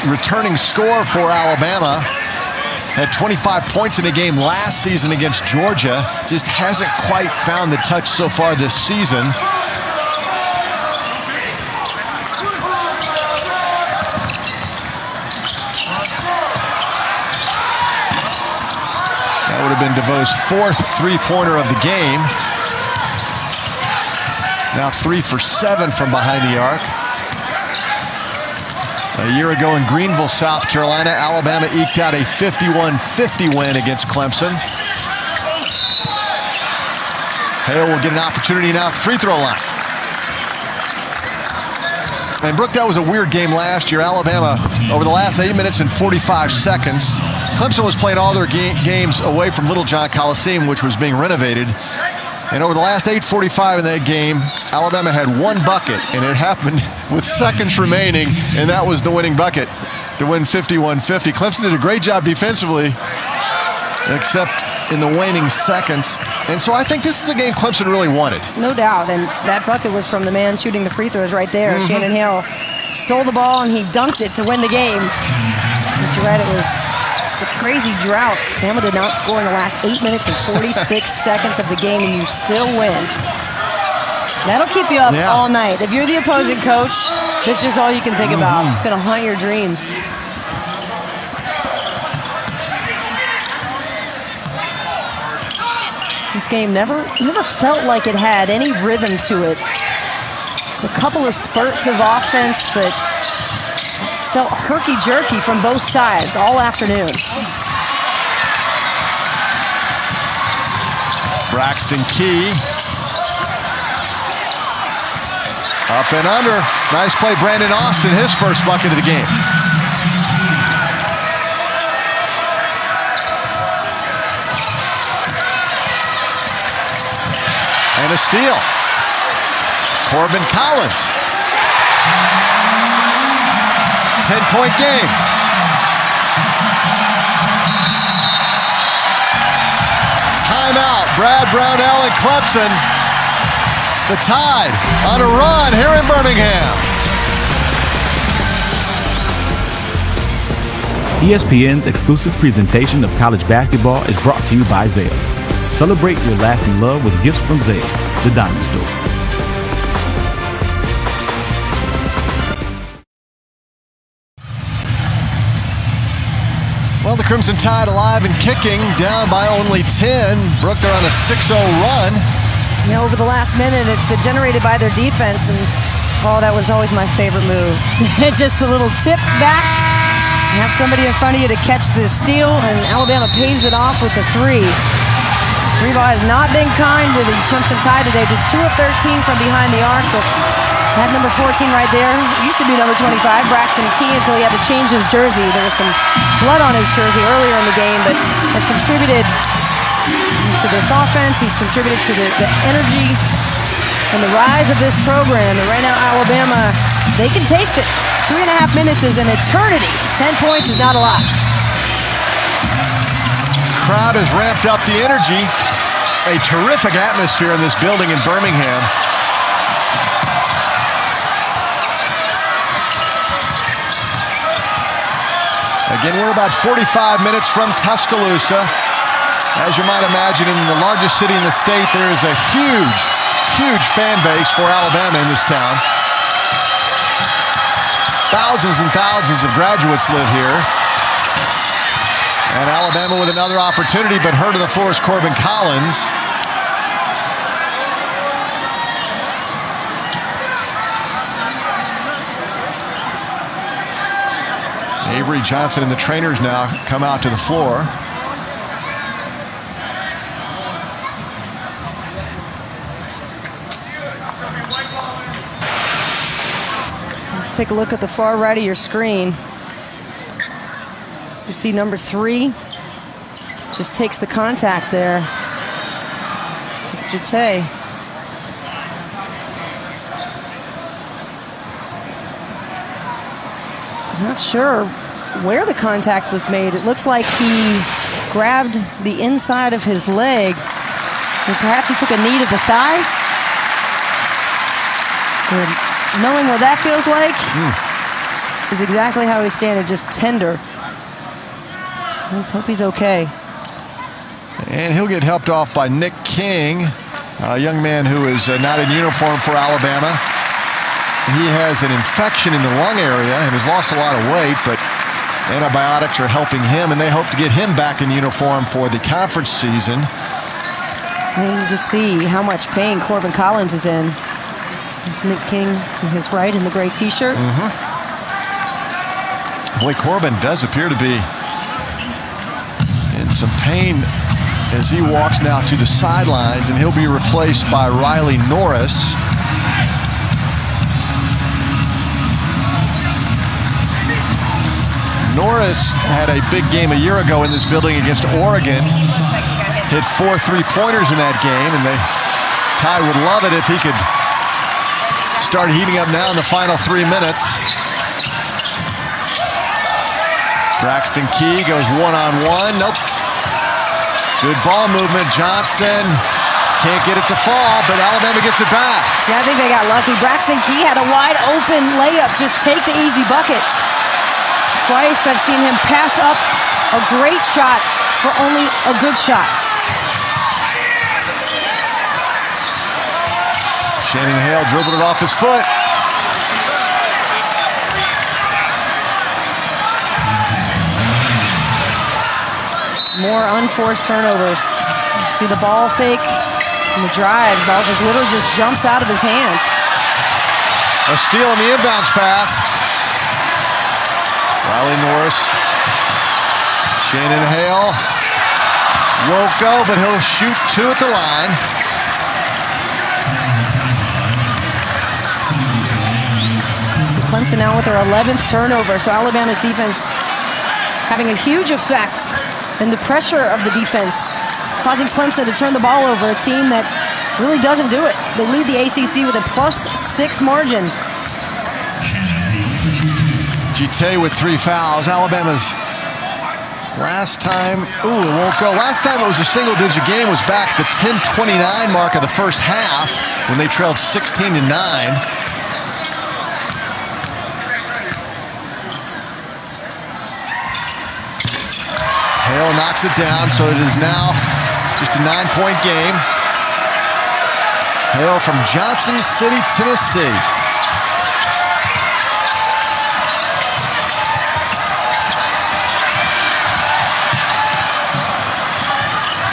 returning scorer for Alabama, had 25 points in a game last season against Georgia. Just hasn't quite found the touch so far this season. That would have been DeVoe's 4th three-pointer of the game. Now 3 for 7 from behind the arc. A year ago in Greenville, South Carolina, Alabama eked out a 51-50 win against Clemson. Hale will get an opportunity now at the free throw line. And Brooke, that was a weird game last year. Alabama, over the last 8 minutes and 45 seconds, Clemson was playing all their games away from Littlejohn Coliseum, which was being renovated. And over the last 8:45 in that game, Alabama had 1 bucket, and it happened with seconds remaining, and that was the winning bucket to win 51-50. Clemson did a great job defensively, except in the waning seconds. And so I think this is a game Clemson really wanted. No doubt, and that bucket was from the man shooting the free throws right there. Shannon Hale stole the ball, and he dunked it to win the game. But you're right, it was a crazy drought. Bama did not score in the last 8 minutes and 46 seconds of the game, and you still win. That'll keep you up all night. If you're the opposing coach, that's just all you can think about. It's going to haunt your dreams. This game never felt like it had any rhythm to it. It's a couple of spurts of offense, but felt herky-jerky from both sides all afternoon. Braxton Key. Up and under. Nice play, Brandon Austin, his first bucket of the game. And a steal. Corbin Collins. 10-point game. Timeout. Brad Brownell and Clemson. The Tide on a run here in Birmingham. ESPN's exclusive presentation of college basketball is brought to you by Zales. Celebrate your lasting love with gifts from Zales, the Diamond Store. Well, the Crimson Tide alive and kicking, down by only 10. Brooke, they're on a 6-0 run. You know, over the last minute, it's been generated by their defense, and that was always my favorite move. Just a little tip back, have somebody in front of you to catch the steal, and Alabama pays it off with the 3. Reba has not been kind to the Crimson Tide today, just 2 of 13 from behind the arc, but had number 14 right there. Used to be number 25, Braxton Key, until he had to change his jersey. There was some blood on his jersey earlier in the game, but has contributed to this offense. He's contributed to the energy and the rise of this program. And right now, Alabama, they can taste it. 3.5 minutes is an eternity. 10 points is not a lot. Crowd has ramped up the energy. A terrific atmosphere in this building in Birmingham. Again, we're about 45 minutes from Tuscaloosa. As you might imagine, in the largest city in the state, there is a huge, huge fan base for Alabama in this town. Thousands and thousands of graduates live here. And Alabama with another opportunity, but her to the floor is Corbin Collins. Avery Johnson and the trainers now come out to the floor. Take a look at the far right of your screen. You see number 3 just takes the contact there. Jate. I'm not sure where the contact was made. It looks like he grabbed the inside of his leg, and perhaps he took a knee to the thigh. And knowing what that feels like is exactly how he's standing, just tender. Let's hope he's okay. And he'll get helped off by Nick King, a young man who is not in uniform for Alabama. He has an infection in the lung area and has lost a lot of weight, but antibiotics are helping him, and they hope to get him back in uniform for the conference season. And you just see how much pain Corbin Collins is in. It's Nick King to his right in the gray T-shirt. Boy, Corbin does appear to be in some pain as he walks now to the sidelines, and he'll be replaced by Riley Norris. Norris had a big game a year ago in this building against Oregon. Hit 4 3-pointers in that game, and Ty would love it if he could start heating up now in the final 3 minutes. Braxton Key goes one-on-one. Nope. Good ball movement. Johnson can't get it to fall, but Alabama gets it back. See, I think they got lucky. Braxton Key had a wide open layup. Just take the easy bucket. Twice I've seen him pass up a great shot for only a good shot. Shannon Hale dribbled it off his foot. More unforced turnovers. You see the ball fake and the drive. The ball just literally just jumps out of his hands. A steal on the inbounds pass. Riley Norris. Shannon Hale won't go, but he'll shoot 2 at the line. Clemson now with their 11th turnover, so Alabama's defense having a huge effect in the pressure of the defense, causing Clemson to turn the ball over, a team that really doesn't do it. They lead the ACC with a +6 margin. Jite with 3 fouls. Alabama's last time, it won't go. Last time it was a single-digit game was back at the 10:29 mark of the first half when they trailed 16-9. Hale knocks it down, so it is now just a 9-point game. Hale from Johnson City, Tennessee.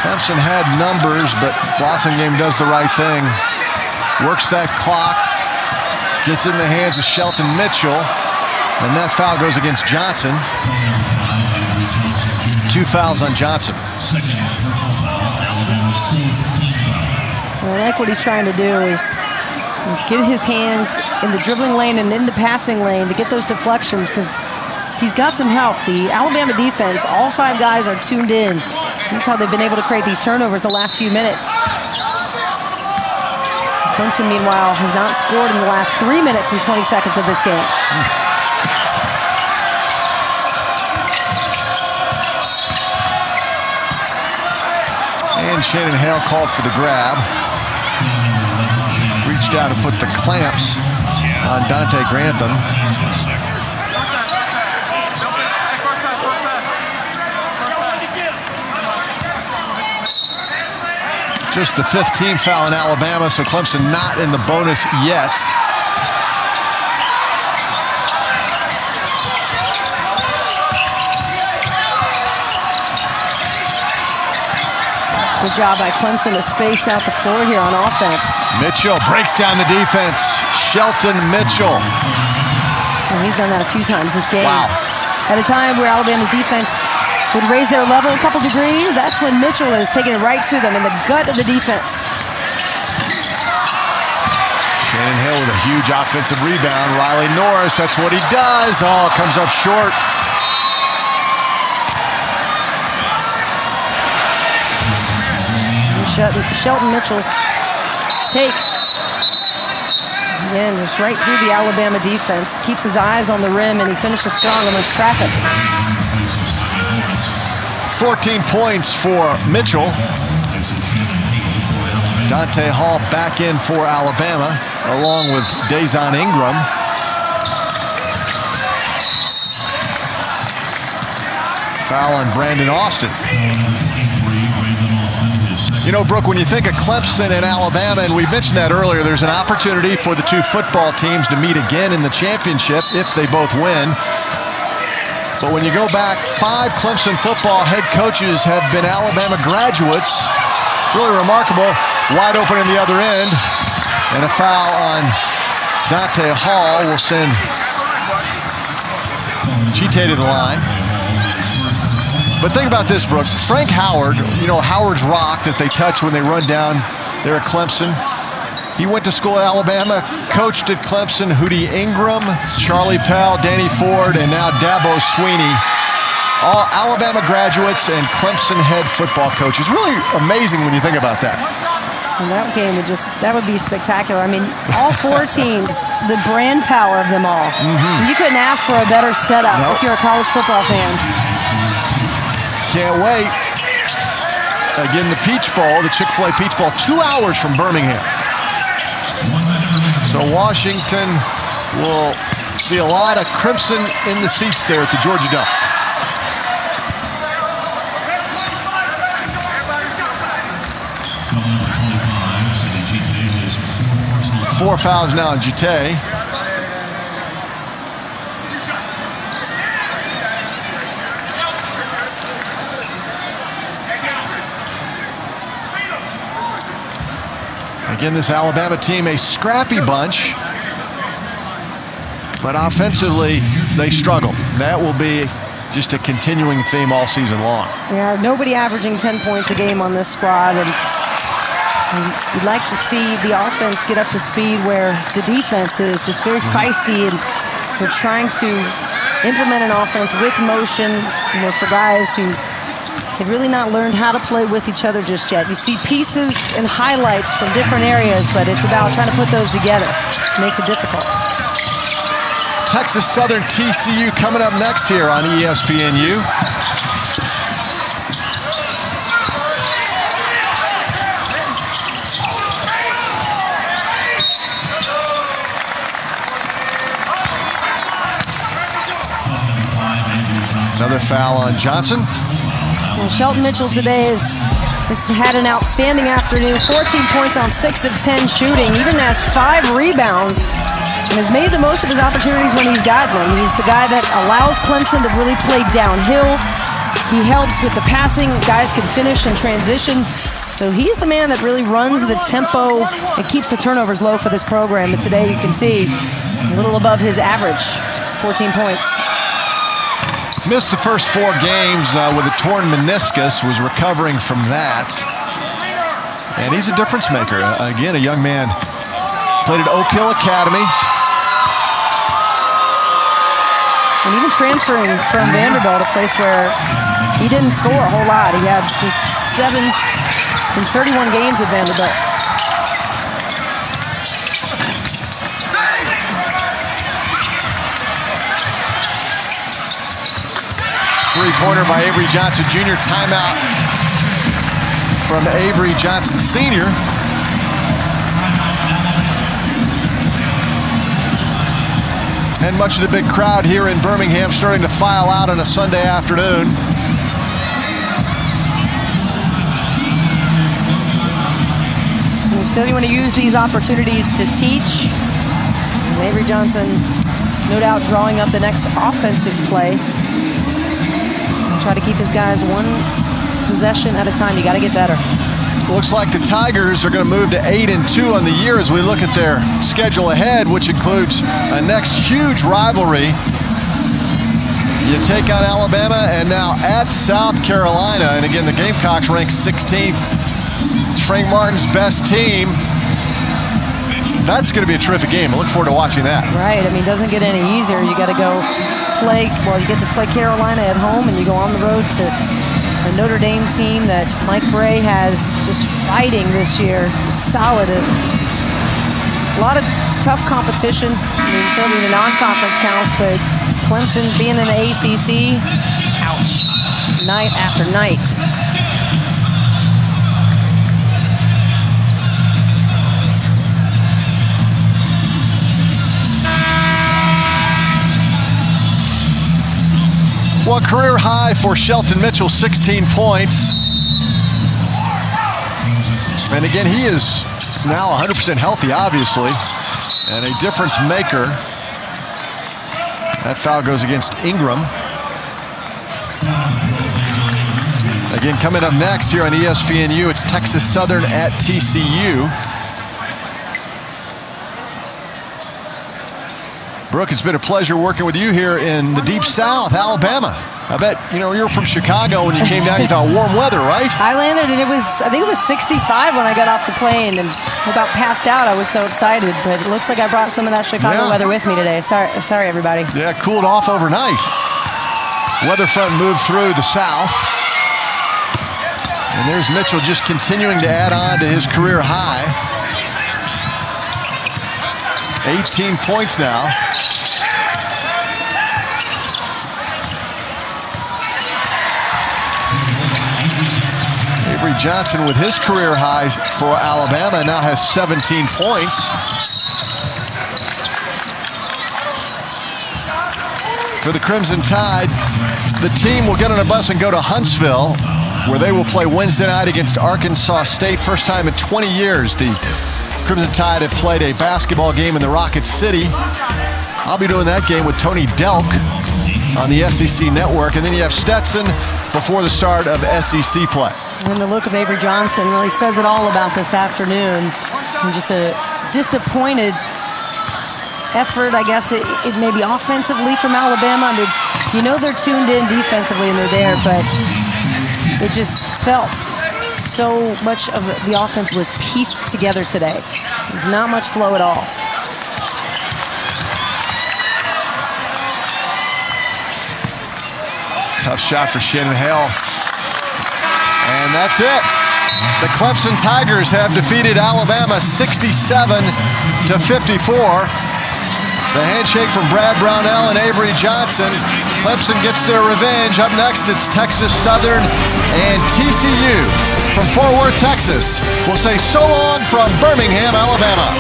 Clemson had numbers, but Blossomgame does the right thing. Works that clock, gets it in the hands of Shelton Mitchell, and that foul goes against Johnson. 2 fouls on Johnson. Well, I like what he's trying to do is get his hands in the dribbling lane and in the passing lane to get those deflections, because he's got some help. The Alabama defense, all 5 guys are tuned in. That's how they've been able to create these turnovers the last few minutes. Clemson, meanwhile, has not scored in the last 3 minutes and 20 seconds of this game. And Shannon Hale called for the grab. Reached out and put the clamps on Dante Grantham. Just the 5th team foul in Alabama, so Clemson not in the bonus yet. Good job by Clemson to space out the floor here on offense. Mitchell breaks down the defense. Shelton Mitchell. And he's done that a few times this game. Wow. At a time where Alabama's defense would raise their level a couple degrees, that's when Mitchell is taking it right to them in the gut of the defense. Shannon Hill with a huge offensive rebound. Riley Norris, that's what he does. Oh, comes up short. Shelton Mitchell's take. Again, just right through the Alabama defense. Keeps his eyes on the rim, and he finishes strong amongst traffic. 14 points for Mitchell. Dante Hall back in for Alabama, along with Dazon Ingram. Foul on Brandon Austin. You know, Brooke, when you think of Clemson and Alabama, and we mentioned that earlier, there's an opportunity for the two football teams to meet again in the championship if they both win. But when you go back, 5 Clemson football head coaches have been Alabama graduates. Really remarkable. Wide open in the other end. And a foul on Dante Hall will send Chite to the line. But think about this, Brooke. Frank Howard, you know, Howard's rock that they touch when they run down there at Clemson. He went to school at Alabama, coached at Clemson. Hootie Ingram, Charlie Pell, Danny Ford, and now Dabo Swinney. All Alabama graduates and Clemson head football coaches. Really amazing when you think about that. And that game that would be spectacular. I mean, all 4 teams, the brand power of them all. You couldn't ask for a better setup if you're a college football fan. Can't wait. Again, the Peach Bowl, the Chick-fil-A Peach Bowl, 2 hours from Birmingham. So Washington will see a lot of crimson in the seats there at the Georgia Dome. Four fouls now on Chite. Again, this Alabama team, a scrappy bunch, but offensively, they struggle. That will be just a continuing theme all season long. Yeah, nobody averaging 10 points a game on this squad, and you'd like to see the offense get up to speed where the defense is just very feisty, and we're trying to implement an offense with motion, you know, for guys who have really not learned how to play with each other just yet. You see pieces and highlights from different areas, but it's about trying to put those together. It makes it difficult. Texas Southern TCU coming up next here on ESPNU. Another foul on Johnson. And Shelton Mitchell today has had an outstanding afternoon. 14 points on 6 of 10 shooting. Even has 5 rebounds and has made the most of his opportunities when he's gotten them. He's the guy that allows Clemson to really play downhill. He helps with the passing. Guys can finish and transition. So he's the man that really runs the tempo and keeps the turnovers low for this program. And today you can see a little above his average, 14 points. Missed the first 4 games with a torn meniscus, was recovering from that. And he's a difference maker. Again, a young man. Played at Oak Hill Academy. And even transferring from Vanderbilt, a place where he didn't score a whole lot. He had just 7 in 31 games at Vanderbilt. Three-pointer by Avery Johnson Jr. Timeout from Avery Johnson Sr. And much of the big crowd here in Birmingham starting to file out on a Sunday afternoon. Still, you want to use these opportunities to teach. And Avery Johnson, no doubt, drawing up the next offensive play. Try to keep his guys one possession at a time. You got to get better. Looks like the Tigers are going to move to 8-2 on the year as we look at their schedule ahead, which includes a next huge rivalry. You take on Alabama and now at South Carolina. And again, the Gamecocks ranked 16th. It's Frank Martin's best team. That's going to be a terrific game. I look forward to watching that. Right. I mean, it doesn't get any easier. You got to go play, well, you get to play Carolina at home, and you go on the road to a Notre Dame team that Mike Bray has just fighting this year. Solid. A lot of tough competition. I mean, certainly the non-conference counts, but Clemson being in the ACC, ouch. It's night after night. Well, career high for Shelton Mitchell, 16 points. And again, he is now 100% healthy, obviously, and a difference maker. That foul goes against Ingram. Again, coming up next here on ESPNU, it's Texas Southern at TCU. Brooke, it's been a pleasure working with you here in the Deep South, Alabama. I bet, you're from Chicago. When you came down, you thought warm weather, right? I landed, and I think it was 65 when I got off the plane, and about passed out. I was so excited, but it looks like I brought some of that Chicago weather with me today. Sorry, everybody. Yeah, cooled off overnight. Weather front moved through the south. And there's Mitchell just continuing to add on to his career high. 18 points now. Avery Johnson with his career high for Alabama now has 17 points. For the Crimson Tide, the team will get on a bus and go to Huntsville, where they will play Wednesday night against Arkansas State. First time in 20 years the Crimson Tide have played a basketball game in the Rocket City. I'll be doing that game with Tony Delk on the SEC Network. And then you have Stetson before the start of SEC play. And the look of Avery Johnson really says it all about this afternoon. And just a disappointed effort, I guess, it may be offensively from Alabama. I mean, they're tuned in defensively and they're there, but it just felt so much of the offense was pieced together today. There's not much flow at all. Tough shot for Shannon Hale. And that's it. The Clemson Tigers have defeated Alabama 67-54. The handshake from Brad Brownell and Avery Johnson. Clemson gets their revenge. Up next, it's Texas Southern and TCU from Fort Worth, Texas. We'll say so long from Birmingham, Alabama.